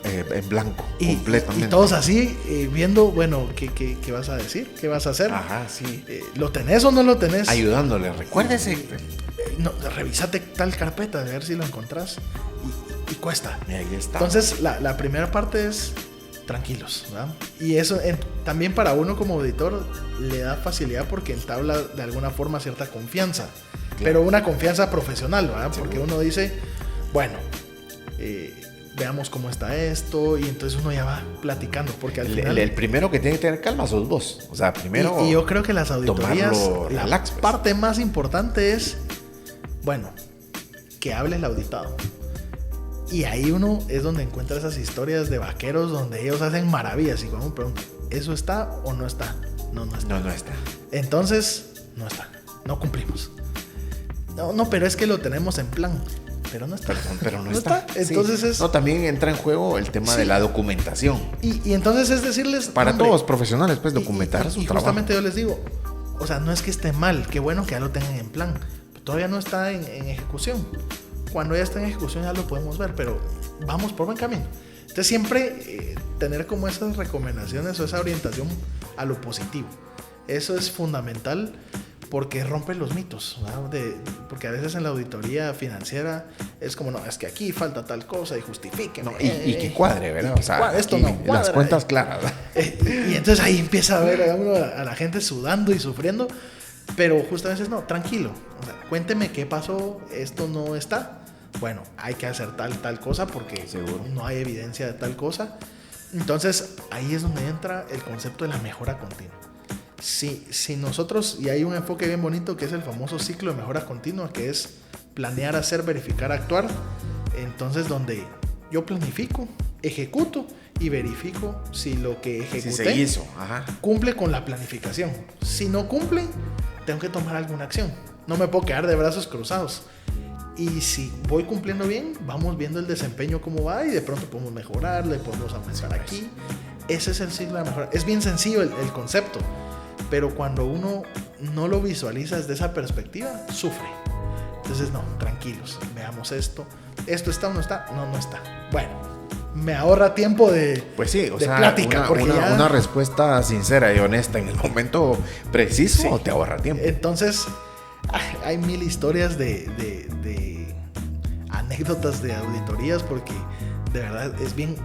En blanco, completamente. Y todos así, viendo, bueno, ¿qué vas a decir? ¿Qué vas a hacer? Ajá, sí. ¿Lo tenés o no lo tenés? Ayudándole, recuérdese. No, revísate tal carpeta, a ver si lo encontrás. Y cuesta. Y ahí está. Entonces, la primera parte es tranquilos, ¿verdad? Y eso también para uno como auditor le da facilidad porque entabla de alguna forma cierta confianza. Claro. Pero una confianza profesional, ¿verdad? Sí, porque uno dice, bueno, veamos cómo está esto, y entonces uno ya va platicando, porque al final... El primero que tiene que tener calma sos vos, o sea, primero... Y yo creo que las auditorías, relax, la parte más importante es, bueno, que hable el auditado. Y ahí uno es donde encuentra esas historias de vaqueros donde ellos hacen maravillas, y cuando uno pregunta, ¿eso está o no está? No está. No está. Entonces, no está, no cumplimos. No, pero es que lo tenemos en plan. Pero no está. Pero no está. Entonces sí. No, también entra en juego el tema de la documentación. Y entonces es decirles... Para hombre, todos profesionales, pues, documentar su trabajo. Justamente yo les digo, o sea, no es que esté mal, qué bueno que ya lo tengan en plan. Todavía no está en ejecución. Cuando ya está en ejecución ya lo podemos ver, pero vamos por buen camino. Entonces siempre tener como esas recomendaciones o esa orientación a lo positivo. Eso es fundamental. Porque rompen los mitos, ¿no? Porque a veces en la auditoría financiera es como, no, es que aquí falta tal cosa y justifiquen. No, y que cuadre, ¿verdad? O sea, esto no cuadra. Las cuentas claras. Y entonces ahí empieza a ver a la gente sudando y sufriendo. Pero justamente es, no, tranquilo. O sea, cuénteme qué pasó, esto no está. Bueno, hay que hacer tal cosa porque seguro no hay evidencia de tal cosa. Entonces ahí es donde entra el concepto de la mejora continua. Si nosotros, y hay un enfoque bien bonito que es el famoso ciclo de mejora continua, que es planear, hacer, verificar, actuar. Entonces donde yo planifico, ejecuto y verifico si lo que ejecuté si se hizo. Cumple con la planificación. Si no cumple, tengo que tomar alguna acción. No me puedo quedar de brazos cruzados. Y si voy cumpliendo bien, vamos viendo el desempeño cómo va y de pronto podemos mejorar, le podemos aumentar aquí. Ese es el ciclo de mejora. Es bien sencillo el concepto. Pero cuando uno no lo visualiza desde esa perspectiva, sufre. Entonces, no, tranquilos, veamos esto. ¿Esto está o no está? No está. Bueno, me ahorra tiempo de plática. Una respuesta sincera y honesta en el momento preciso te ahorra tiempo. Entonces, hay mil historias de anécdotas de auditorías, porque de verdad es bien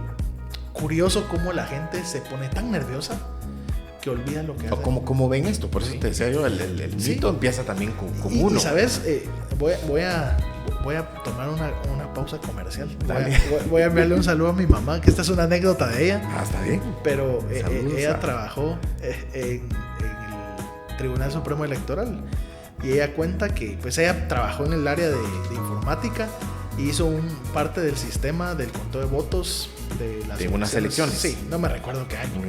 curioso cómo la gente se pone tan nerviosa que olvida lo que hace. ¿Cómo ven esto? Por eso te decía yo, el mito empieza también con uno. Y sabes, voy a tomar una pausa comercial. Voy a enviarle un saludo a mi mamá, que esta es una anécdota de ella. Está bien. Pero ella trabajó en el Tribunal Supremo Electoral, y ella cuenta que pues ella trabajó en el área de informática y hizo parte del sistema del conteo de votos de unas elecciones. Sí, no me recuerdo qué año.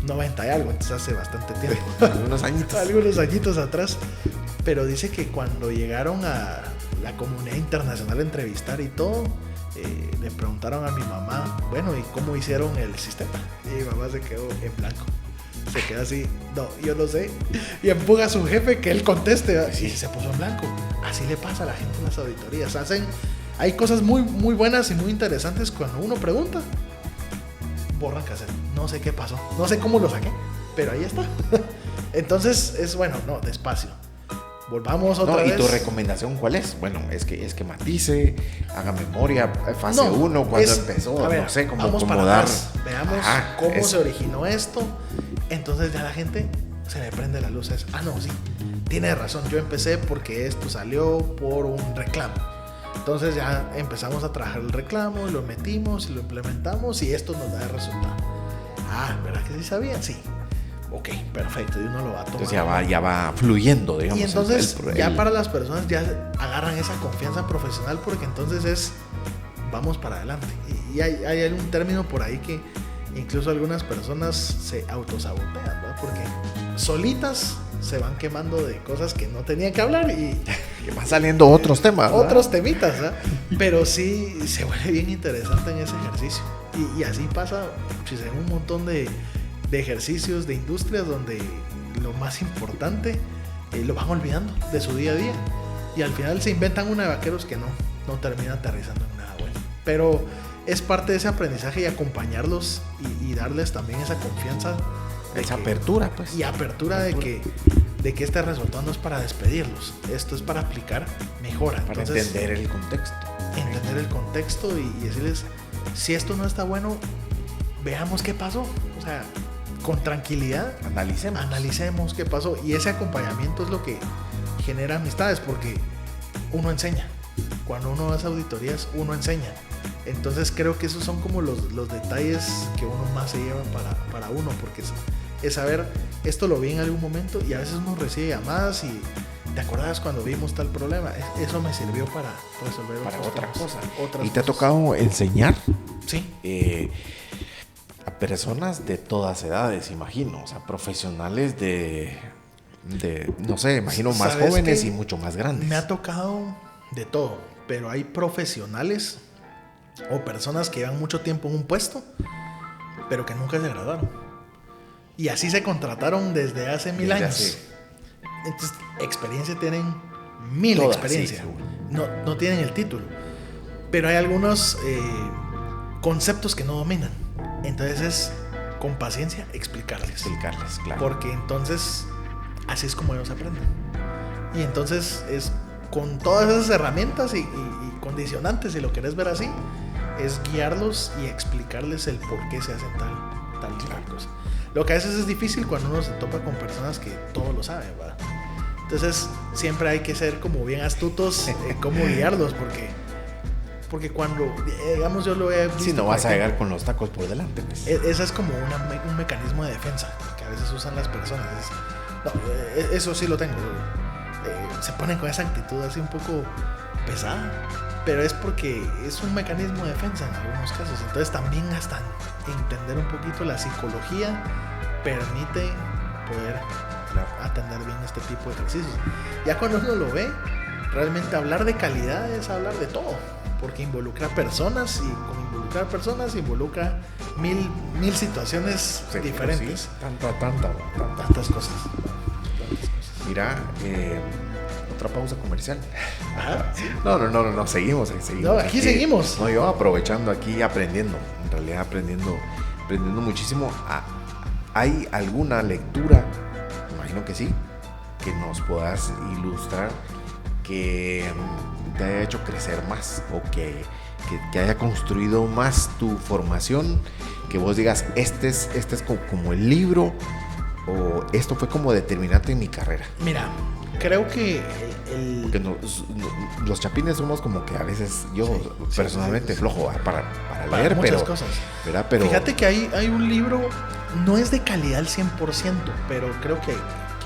90 y algo, entonces hace bastante tiempo. Algunos añitos atrás. Pero dice que cuando llegaron a la comunidad internacional a entrevistar y todo, le preguntaron a mi mamá, bueno, ¿y cómo hicieron el sistema? Y mi mamá se quedó en blanco. Se queda así, no, yo no sé. Y empuja a su jefe que él conteste. Y se puso en blanco. Así le pasa a la gente en las auditorías. Hay cosas muy, muy buenas y muy interesantes cuando uno pregunta. Borran cassette. No sé qué pasó. No sé cómo lo saqué, pero ahí está. Entonces es bueno, no, despacio. Volvamos otra vez. ¿Y tu recomendación cuál es? Bueno, es que matice, haga memoria, fase 1, cuando empezó, ver, no sé, cómo vamos acomodar. Veamos cómo se originó esto. Entonces ya la gente se le prende las luces. No, sí, tiene razón. Yo empecé porque esto salió por un reclamo. Entonces ya empezamos a trabajar el reclamo, lo metimos, lo implementamos y esto nos da el resultado. ¿Verdad que sí sabían? Sí. Ok, perfecto, y uno lo va a tomar. Entonces ya va fluyendo, digamos. Y entonces ya para las personas ya agarran esa confianza profesional, porque entonces vamos para adelante. Y hay un término por ahí que incluso algunas personas se autosabotean, ¿verdad? Porque solitas se van quemando de cosas que no tenían que hablar y que van saliendo otros temas, ¿verdad? Otros temitas, ¿verdad? Pero sí se vuelve bien interesante en ese ejercicio. Y así pasa, pues, en un montón de ejercicios, de industrias donde lo más importante lo van olvidando de su día a día. Y al final se inventan una de vaqueros que no termina aterrizando en nada bueno. Pero es parte de ese aprendizaje y acompañarlos y darles también esa confianza. Esa apertura, pues. Y apertura de que este resultado no es para despedirlos. Esto es para aplicar mejora. Para entender el contexto. Entender el contexto y decirles, si esto no está bueno, veamos qué pasó. O sea, con tranquilidad. Analicemos qué pasó. Y ese acompañamiento es lo que genera amistades, porque uno enseña. Cuando uno hace auditorías, uno enseña. Entonces creo que esos son como los detalles que uno más se lleva para uno, porque es saber, esto lo vi en algún momento y a veces uno recibe llamadas y ¿te acordás cuando vimos tal problema? Eso me sirvió para resolver otra cosa. Otras ¿Y te ha cosas. tocado enseñar? Sí. A personas de todas edades, imagino, o sea, profesionales de no sé, imagino más jóvenes y mucho más grandes. Me ha tocado de todo, pero hay profesionales o personas que llevan mucho tiempo en un puesto, pero que nunca se graduaron. Y así se contrataron desde hace 1000 años. Así. Entonces, experiencia tienen 1000 Todas, experiencias. Sí, no tienen el título. Pero hay algunos conceptos que no dominan. Entonces es con paciencia explicarles, claro. porque entonces así es como ellos aprenden. Y entonces es con todas esas herramientas y condicionantes, si lo querés ver así, es guiarlos y explicarles el por qué se hacen tal cosa. Lo que a veces es difícil cuando uno se topa con personas que todo lo saben, ¿verdad? Entonces siempre hay que ser como bien astutos en cómo guiarlos, porque cuando, digamos, yo lo he visto... Si no vas a llegar con los tacos por delante, pues. Esa es como un mecanismo de defensa que a veces usan las personas. Eso sí lo tengo. Se ponen con esa actitud así un poco pesada, pero es porque es un mecanismo de defensa en algunos casos. Entonces también hasta entender un poquito la psicología permite poder atender bien este tipo de ejercicios. Ya cuando uno lo ve, realmente hablar de calidad es hablar de todo, porque involucra personas y con involucrar personas involucra mil situaciones diferentes. Sí. Tantas cosas. Mira, otra pausa comercial. Ajá, sí. No, seguimos. No, aquí seguimos. No, yo aprovechando aquí, aprendiendo, en realidad aprendiendo muchísimo. ¿Hay alguna lectura, imagino que sí, que nos puedas ilustrar que te haya hecho crecer más o que haya construido más tu formación, que vos digas, este es como el libro, o esto fue como determinante en mi carrera? Mira, creo que porque los chapines somos como que a veces, yo personalmente flojo para leer, muchas cosas. ¿verdad? Pero fíjate que hay un libro, no es de calidad al 100%, pero creo que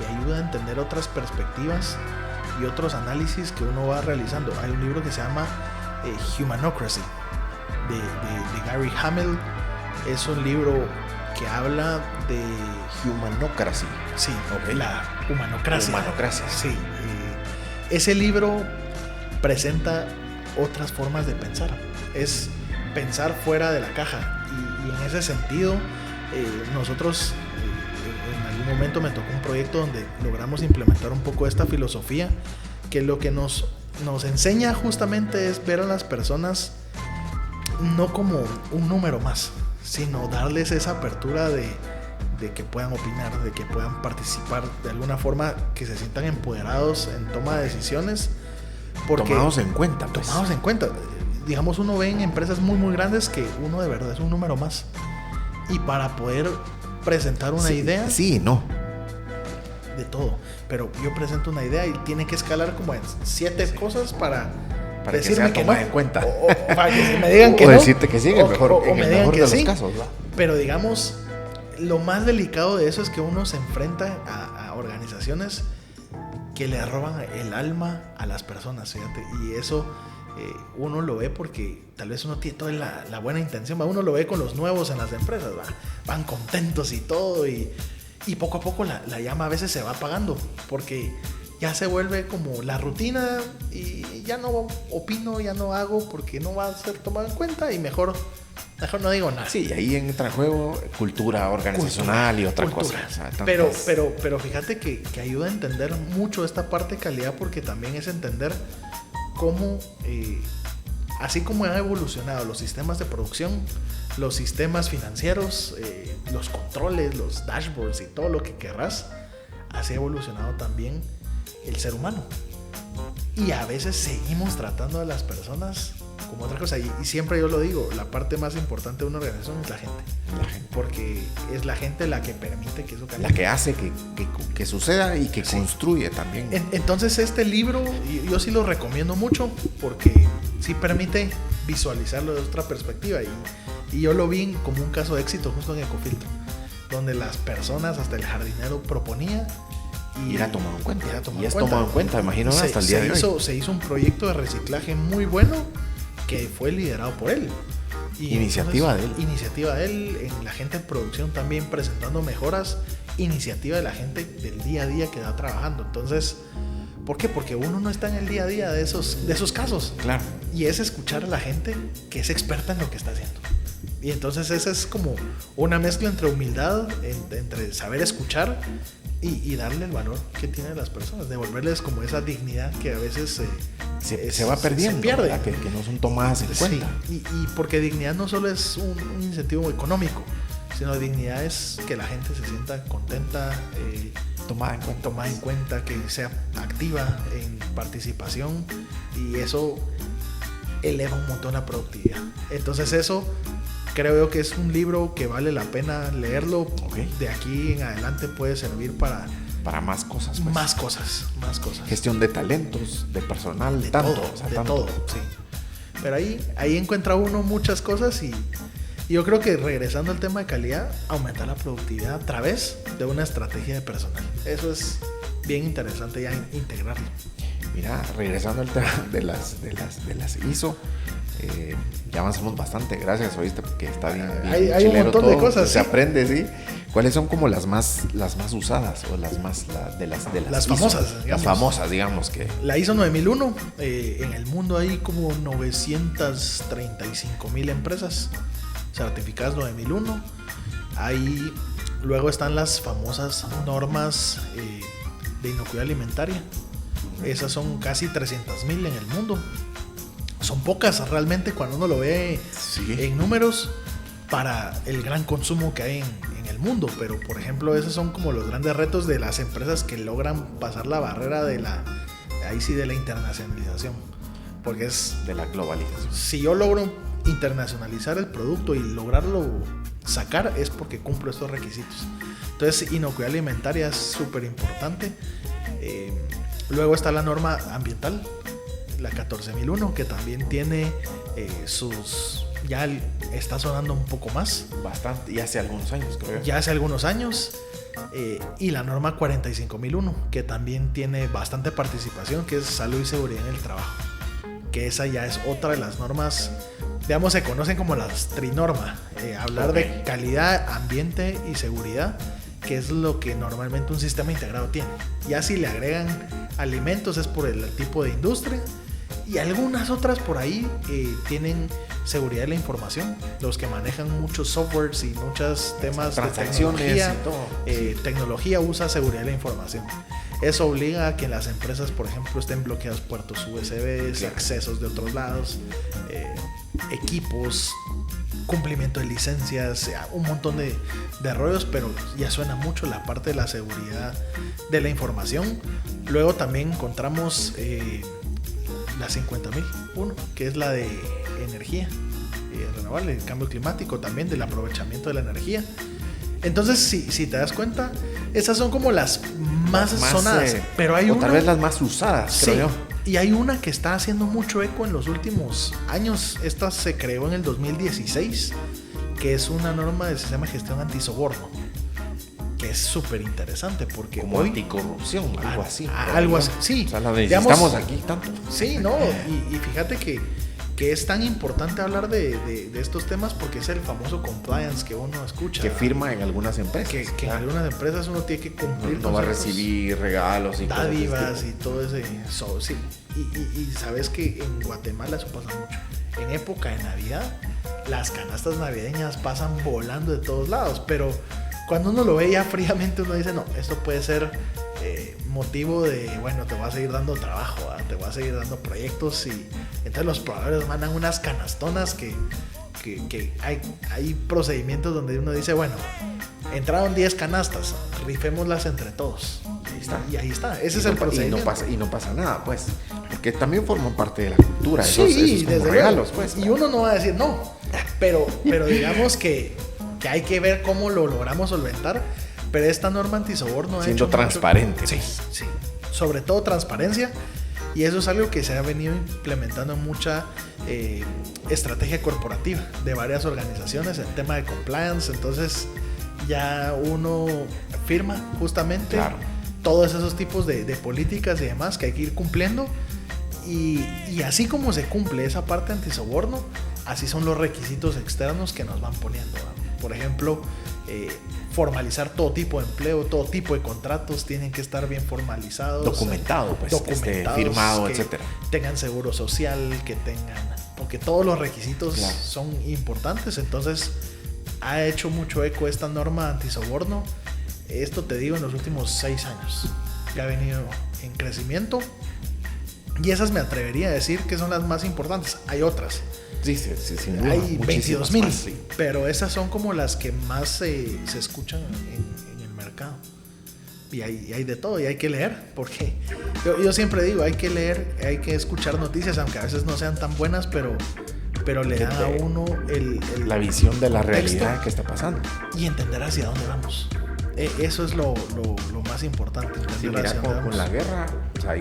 ayuda a entender otras perspectivas y otros análisis que uno va realizando. Hay un libro que se llama Humanocracy de Gary Hamel. Es un libro que habla de Humanocracy. Sí, okay. La humanocracia. Sí. Ese libro presenta otras formas de pensar. Es pensar fuera de la caja. Y en ese sentido, nosotros en algún momento me tocó un proyecto donde logramos implementar un poco esta filosofía, que lo que nos enseña justamente es ver a las personas no como un número más, sino darles esa apertura de que puedan opinar, de que puedan participar de alguna forma, que se sientan empoderados en toma de decisiones, tomados en cuenta, pues. Tomados en cuenta. Digamos, uno ve en empresas muy muy grandes que uno de verdad es un número más, y para poder presentar una idea, de todo, pero yo presento una idea y tiene que escalar como en 7 cosas para decirme que sea tomada en cuenta, o para que me digan que o no, decirte que sí, en el mejor de los sí. casos, ¿no? Pero digamos, lo más delicado de eso es que uno se enfrenta a organizaciones que le roban el alma a las personas, fíjate, y eso uno lo ve porque tal vez uno tiene toda la buena intención, uno lo ve con los nuevos en las empresas, van contentos y todo, y Y poco a poco la llama a veces se va apagando porque ya se vuelve como la rutina y ya no opino, ya no hago porque no va a ser tomado en cuenta y mejor no digo nada. Sí, ahí entra en juego cultura organizacional y otra cosa. O sea, pero fíjate que ayuda a entender mucho esta parte de calidad porque también es entender cómo, así como han evolucionado los sistemas de producción, los sistemas financieros, los controles, los dashboards y todo lo que querrás, así ha evolucionado también el ser humano. Y a veces seguimos tratando a las personas como otra cosa. Y siempre yo lo digo, la parte más importante de una organización es la gente. Porque es la gente la que permite que eso cambie. La que hace que suceda y que construye también. Entonces este libro yo sí lo recomiendo mucho porque sí permite visualizarlo de otra perspectiva. Y yo lo vi como un caso de éxito justo en Ecofiltro, donde las personas, hasta el jardinero proponía y era tomado en cuenta. Y es tomado en cuenta, imagino, hasta el día de hoy. Se hizo un proyecto de reciclaje muy bueno que fue liderado por él. Iniciativa de él. Iniciativa de él, en la gente en producción también presentando mejoras, iniciativa de la gente del día a día que está trabajando. Entonces, ¿por qué? Porque uno no está en el día a día de esos casos. Claro. Y es escuchar a la gente que es experta en lo que está haciendo. Y entonces esa es como una mezcla entre humildad, entre saber escuchar y darle el valor que tienen las personas, devolverles como esa dignidad que a veces se va perdiendo, se pierde, que no son tomadas en cuenta. Y porque dignidad no solo es un incentivo económico, sino dignidad es que la gente se sienta contenta, tomada en cuenta, que sea activa en participación, y eso eleva un montón la productividad. Entonces eso creo yo que es un libro que vale la pena leerlo. Okay. De aquí en adelante puede servir para más cosas. Pues. Más cosas. Gestión de talentos, de personal, de tanto. Todo, o sea, de tanto. todo, sí. Pero ahí encuentra uno muchas cosas y yo creo que regresando al tema de calidad, aumentar la productividad a través de una estrategia de personal. Eso es bien interesante ya integrarlo. Mira, regresando al tema de las ISO, ya avanzamos bastante, gracias, oíste, porque está bien hay un montón todo, de cosas, se aprende, ¿sí? ¿Cuáles son como las más usadas o las famosas, ISO? Las famosas, digamos que. La ISO 9001, en el mundo hay como 935,000 empresas certificadas 9001. Ahí luego están las famosas normas de inocuidad alimentaria. Esas son casi 300,000 en el mundo. Son pocas realmente cuando uno lo ve en números para el gran consumo que hay en el mundo. Pero por ejemplo, esos son como los grandes retos de las empresas que logran pasar la barrera de la internacionalización. Porque es de la globalización. Si yo logro internacionalizar el producto y lograrlo sacar, es porque cumplo estos requisitos. Entonces, inocuidad alimentaria es súper importante. Luego está la norma ambiental, la 14001, que también tiene ya está sonando un poco más. Bastante, y hace algunos años, creo. Ya hace algunos años. Y la norma 45001, que también tiene bastante participación, que es salud y seguridad en el trabajo. Que esa ya es otra de las normas, digamos, se conocen como las trinorma. Hablar de calidad, ambiente y seguridad, que es lo que normalmente un sistema integrado tiene. Ya si le agregan alimentos es por el tipo de industria, y algunas otras por ahí tienen seguridad de la información. Los que manejan muchos softwares y muchos temas de tecnología, tecnología usa seguridad de la información. Eso obliga a que en las empresas, por ejemplo, estén bloqueados puertos USB, accesos de otros lados, equipos, cumplimiento de licencias, un montón de rollos, pero ya suena mucho la parte de la seguridad de la información. Luego también encontramos la 50.001, que es la de energía renovable, el cambio climático, también del aprovechamiento de la energía. Entonces, si te das cuenta, esas son como las más sonadas, pero hay una, tal vez las más usadas, creo yo. Y hay una que está haciendo mucho eco en los últimos años. Esta se creó en el 2016, que es una norma del sistema de gestión antisoborno, que es súper interesante porque como anticorrupción, algo así. Algo así, sí. O sea, la necesitamos aquí tanto. Sí, no, y fíjate que que es tan importante hablar de estos temas porque es el famoso compliance que uno escucha. Que firma en algunas empresas. Que en algunas empresas uno tiene que cumplir. No va a recibir regalos y dádivas y todo ese. Sí. Y sabes que en Guatemala eso pasa mucho. En época de Navidad, las canastas navideñas pasan volando de todos lados, pero cuando uno lo ve ya fríamente, uno dice, no, esto puede ser motivo de, bueno, te va a seguir dando trabajo, ¿verdad? Te va a seguir dando proyectos, y entonces los proveedores mandan unas canastonas que hay procedimientos donde uno dice, bueno, entraron 10 canastas, rifémoslas entre todos. Y ahí está, ese es el procedimiento. Y no pasa nada, pues, porque también forman parte de la cultura. Sí, esos desde regalos, pues. Y uno no va a decir no, pero digamos que hay que ver cómo lo logramos solventar. Pero esta norma antisoborno siendo transparente. Sí. Sobre todo transparencia. Y eso es algo que se ha venido implementando en mucha estrategia corporativa de varias organizaciones, el tema de compliance. Entonces ya uno firma justamente todos esos tipos de políticas y demás que hay que ir cumpliendo. Y así como se cumple esa parte antisoborno, así son los requisitos externos que nos van poniendo. Por ejemplo, formalizar todo tipo de empleo, todo tipo de contratos tienen que estar bien formalizados, documentados, firmado, etcétera. Tengan seguro social, porque todos los requisitos son importantes. Entonces ha hecho mucho eco esta norma antisoborno. Esto te digo en los últimos 6 años que ha venido en crecimiento, y esas me atrevería a decir que son las más importantes. Hay otras. Sí, sin duda. Hay 22,000, pero esas son como las que más se escuchan en el mercado. Y hay de todo, y hay que leer, porque yo siempre digo, hay que leer, hay que escuchar noticias, aunque a veces no sean tan buenas, pero le dan a uno la visión de la realidad que está pasando. Y entender hacia dónde vamos. Eso es lo más importante. Sí, mira, con la guerra, o sea,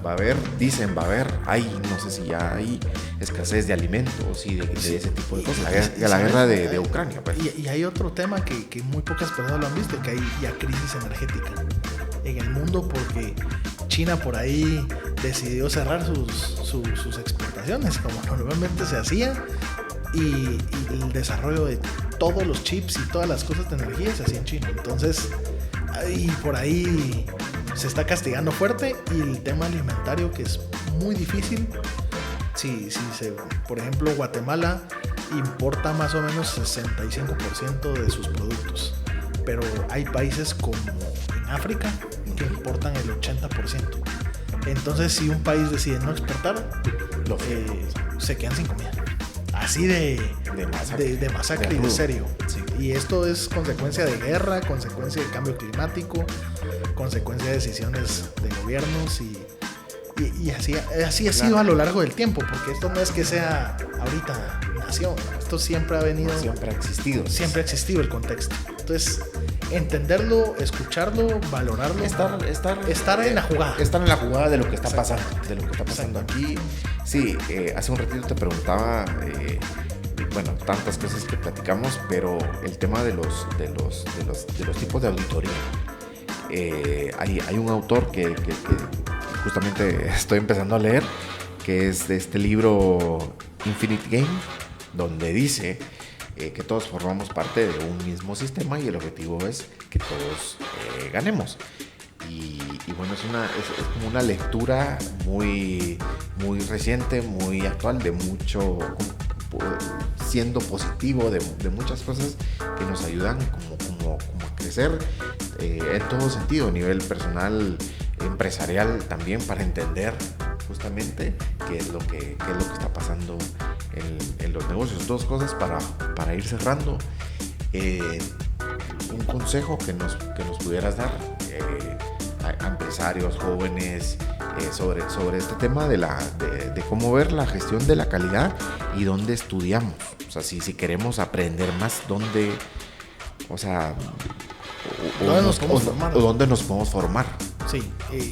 va a haber, no sé si ya hay escasez de alimentos y de ese tipo de cosas. La guerra de Ucrania. Pues. Y hay otro tema que muy pocas personas lo han visto, que hay ya crisis energética en el mundo, porque China por ahí decidió cerrar sus exportaciones, como normalmente se hacía, y el desarrollo de todos los chips y todas las cosas de energía se hacía en China. Entonces, y por ahí se está castigando fuerte, y el tema alimentario, que es muy difícil. Por ejemplo, Guatemala importa más o menos 65% de sus productos, pero hay países como en África que importan el 80%. Entonces, si un país decide no exportar, se quedan sin comida. Así de masacre y de serio. Sí. Y esto es consecuencia de guerra, consecuencia de cambio climático, consecuencia de decisiones de gobiernos, y así ha sido a lo largo del tiempo, porque esto no es que sea ahorita nació, esto siempre ha venido. Siempre ha existido. Siempre ha existido el contexto. Entonces, entenderlo, escucharlo, valorarlo, estar en la jugada. Estar en la jugada de lo que está pasando, aquí. Sí, hace un ratito te preguntaba, tantas cosas que platicamos, pero el tema de los tipos de auditoría. Hay un autor que justamente estoy empezando a leer, que es de este libro Infinite Game, donde dice que todos formamos parte de un mismo sistema y el objetivo es que todos ganemos. Y bueno, es como una lectura muy, muy reciente, muy actual, de mucho, siendo positivo de muchas cosas que nos ayudan como a crecer en todo sentido, a nivel personal, empresarial también, para entender justamente qué es lo que está pasando en los negocios. Dos cosas para ir cerrando. Un consejo que nos pudieras dar a empresarios jóvenes sobre este tema de cómo ver la gestión de la calidad y dónde estudiamos. O sea, si queremos aprender más, dónde dónde nos podemos formar. Sí,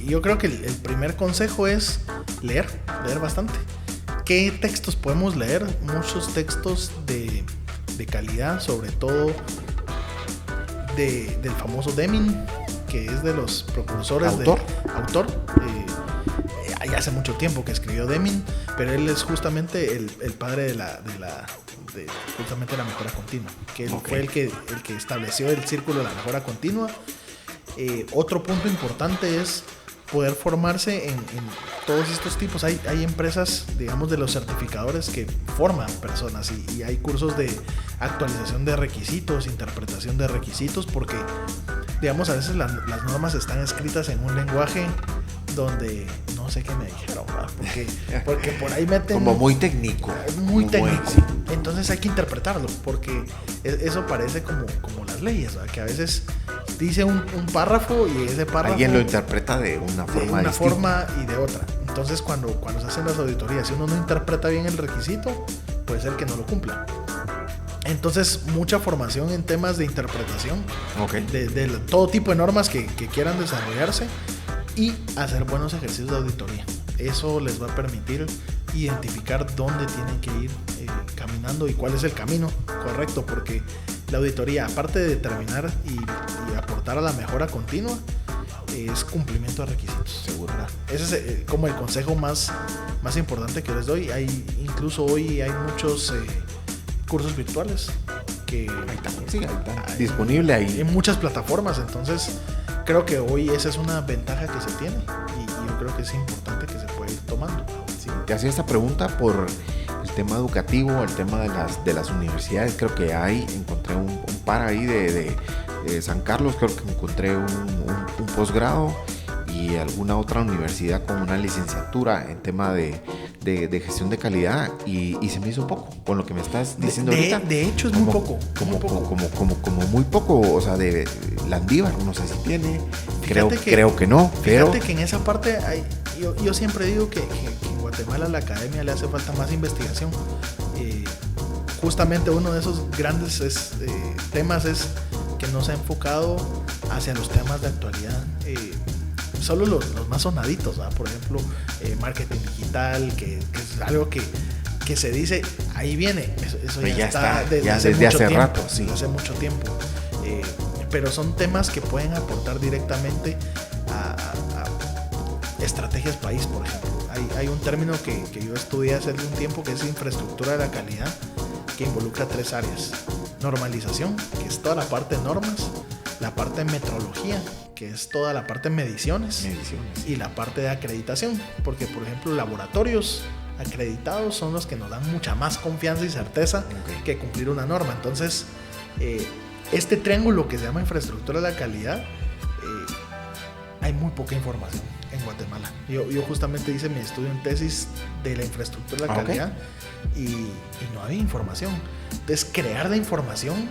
yo creo que el primer consejo es leer bastante. ¿Qué textos podemos leer? Muchos textos de calidad, sobre todo del famoso Deming, que es de los precursores. Autor. ya hace mucho tiempo que escribió Deming, pero él es justamente el padre de justamente la mejora continua, que fue el que estableció el círculo de la mejora continua. Otro punto importante es poder formarse en todos estos tipos. Hay empresas, digamos, de los certificadores que forman personas y hay cursos de actualización de requisitos, interpretación de requisitos, porque, digamos, a veces las normas están escritas en un lenguaje donde no sé qué me dijeron, ¿verdad? Porque por ahí meten... Como muy técnico. Muy técnico. Entonces hay que interpretarlo, porque eso parece como las leyes, ¿verdad? Que a veces dice un párrafo y ese párrafo... Alguien lo interpreta de una forma distinta. Forma y de otra. Entonces cuando se hacen las auditorías, si uno no interpreta bien el requisito, puede ser que no lo cumpla. Entonces, mucha formación en temas de interpretación, de todo tipo de normas que quieran desarrollarse, y hacer buenos ejercicios de auditoría. Eso les va a permitir identificar dónde tienen que ir caminando y cuál es el camino correcto, porque la auditoría, aparte de determinar y aportar a la mejora continua, es cumplimiento de requisitos. Seguro. Ese es como el consejo más importante que les doy. Incluso hoy hay muchos cursos virtuales que están disponible ahí en muchas plataformas. Entonces creo que hoy esa es una ventaja que se tiene y yo creo que es importante que se pueda ir tomando. Sí, te hacía esta pregunta por el tema educativo, el tema de las universidades. Creo que encontré un par ahí de San Carlos, creo que encontré un posgrado y alguna otra universidad con una licenciatura en tema de gestión de calidad y se me hizo poco con lo que me estás diciendo ahorita. De hecho es muy poco. Como muy poco, o sea, de Landívar, no sé si tiene, creo que no. Fíjate que en esa parte yo siempre digo que en Guatemala a la academia le hace falta más investigación. Justamente uno de esos grandes temas es que no se ha enfocado hacia los temas de actualidad. Solo los más sonaditos, ¿verdad? Por ejemplo, marketing digital, que es algo que se dice, ahí viene, eso ya está desde hace rato, sí. Desde hace mucho tiempo. Pero son temas que pueden aportar directamente a estrategias país, por ejemplo. Hay un término que yo estudié hace algún tiempo que es infraestructura de la calidad, que involucra 3 áreas. Normalización, que es toda la parte de normas, la parte de metrología, que es toda la parte de mediciones. Y la parte de acreditación, porque por ejemplo laboratorios acreditados son los que nos dan mucha más confianza y certeza que cumplir una norma. Entonces este triángulo que se llama infraestructura de la calidad, hay muy poca información en Guatemala. Yo justamente hice mi estudio en tesis de la infraestructura de la calidad y no había información. Entonces crear la información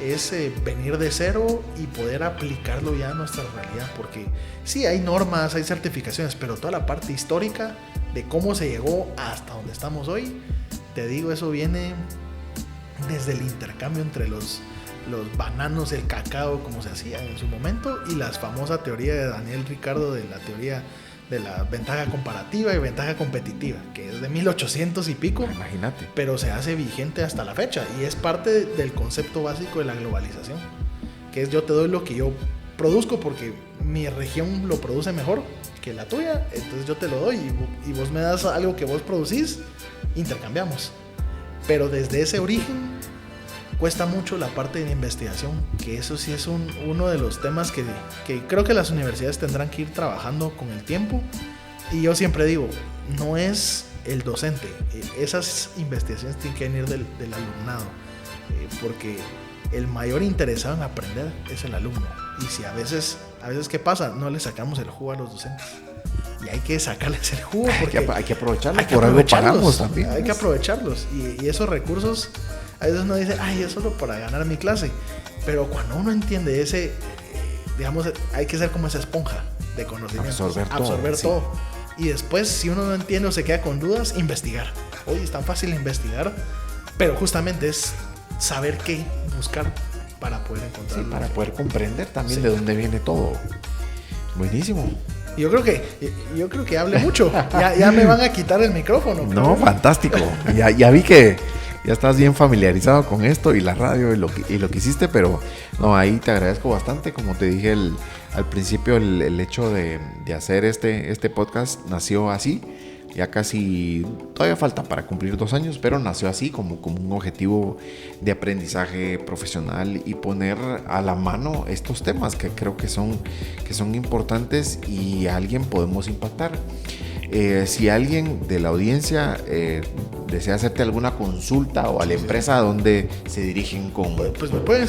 es venir de cero y poder aplicarlo ya a nuestra realidad, porque sí hay normas, hay certificaciones, pero toda la parte histórica de cómo se llegó hasta donde estamos hoy, te digo, eso viene desde el intercambio entre los bananos, el cacao, como se hacía en su momento, y la famosa teoría de Daniel Ricardo de la teoría de la ventaja comparativa y ventaja competitiva, que es de 1800 y pico. Imagínate. Pero se hace vigente hasta la fecha y es parte del concepto básico de la globalización, que es yo te doy lo que yo produzco porque mi región lo produce mejor que la tuya, entonces yo te lo doy y vos me das algo que vos producís, intercambiamos. Pero desde ese origen cuesta mucho la parte de investigación, que eso sí es uno de los temas que creo que las universidades tendrán que ir trabajando con el tiempo. Y yo siempre digo, no es el docente, esas investigaciones tienen que venir del alumnado, porque el mayor interesado en aprender es el alumno. Y si a veces ¿qué pasa? No le sacamos el jugo a los docentes. Y hay que sacarles el jugo porque hay que aprovecharlos. Por algo pagamos también. Hay que aprovecharlos. Y esos recursos, a veces uno dice, es solo para ganar mi clase. Pero cuando uno entiende ese, digamos, hay que ser como esa esponja de conocimientos. Absorber todo. Y después, si uno no entiende o se queda con dudas, investigar. Oye, es tan fácil investigar, pero justamente es saber qué buscar para poder encontrar. Sí, para poder comprender también de dónde viene todo. Buenísimo. Yo creo que hablé mucho. Ya me van a quitar el micrófono. No, fantástico. Ya vi que ya estás bien familiarizado con esto y la radio y lo que hiciste, pero no, ahí te agradezco bastante. Como te dije al principio, el hecho de hacer este podcast nació así. Ya casi, todavía falta para cumplir 2 años, pero nació así como un objetivo de aprendizaje profesional y poner a la mano estos temas que creo que son importantes y a alguien podemos impactar. Si alguien de la audiencia desea hacerte alguna consulta o a la empresa donde se dirigen pues me pueden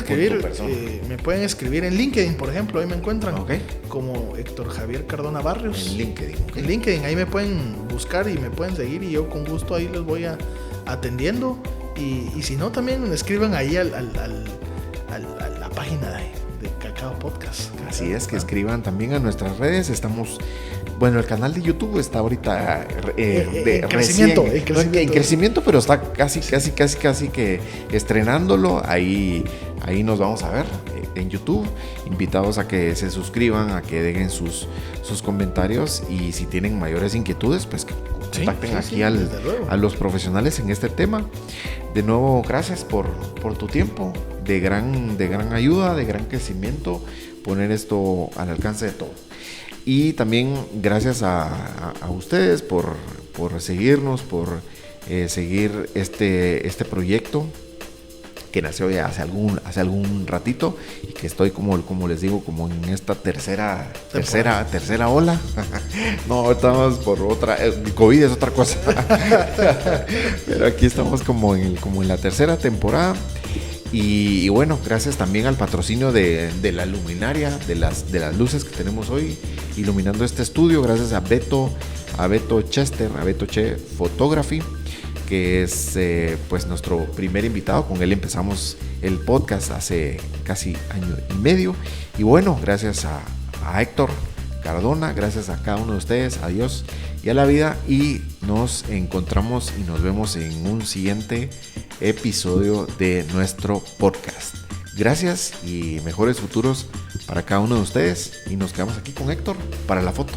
escribir en LinkedIn, por ejemplo, ahí me encuentran como Héctor Javier Cardona Barrios en LinkedIn. En LinkedIn, ahí me pueden buscar y me pueden seguir y yo con gusto ahí les voy atendiendo y si no también escriban ahí a la página de Cacao Podcast. Así es, que escriban también a nuestras redes. Estamos, bueno, el canal de YouTube está ahorita en crecimiento, pero está casi que estrenándolo. Ahí nos vamos a ver en YouTube. Invitados a que se suscriban, a que dejen sus comentarios y si tienen mayores inquietudes, pues contacten aquí a los profesionales en este tema. De nuevo, gracias por tu tiempo, de gran ayuda, de gran crecimiento, poner esto al alcance de todos. Y también gracias a ustedes por seguirnos, por seguir este proyecto que nació ya hace algún ratito y que estoy como les digo, como en esta tercera ola. No, estamos por otra, el COVID es otra cosa. Pero aquí estamos como en la tercera temporada. Y bueno, gracias también al patrocinio de la luminaria, de las luces que tenemos hoy iluminando este estudio. Gracias a Beto Chester, a Beto Che Photography, que es pues nuestro primer invitado. Con él empezamos el podcast hace casi 1 año y medio. Y bueno, gracias a Héctor Cardona, gracias a cada uno de ustedes, a Dios y a la vida. Y nos encontramos y nos vemos en un siguiente episodio de nuestro podcast. Gracias y mejores futuros para cada uno de ustedes. Y nos quedamos aquí con Héctor para la foto.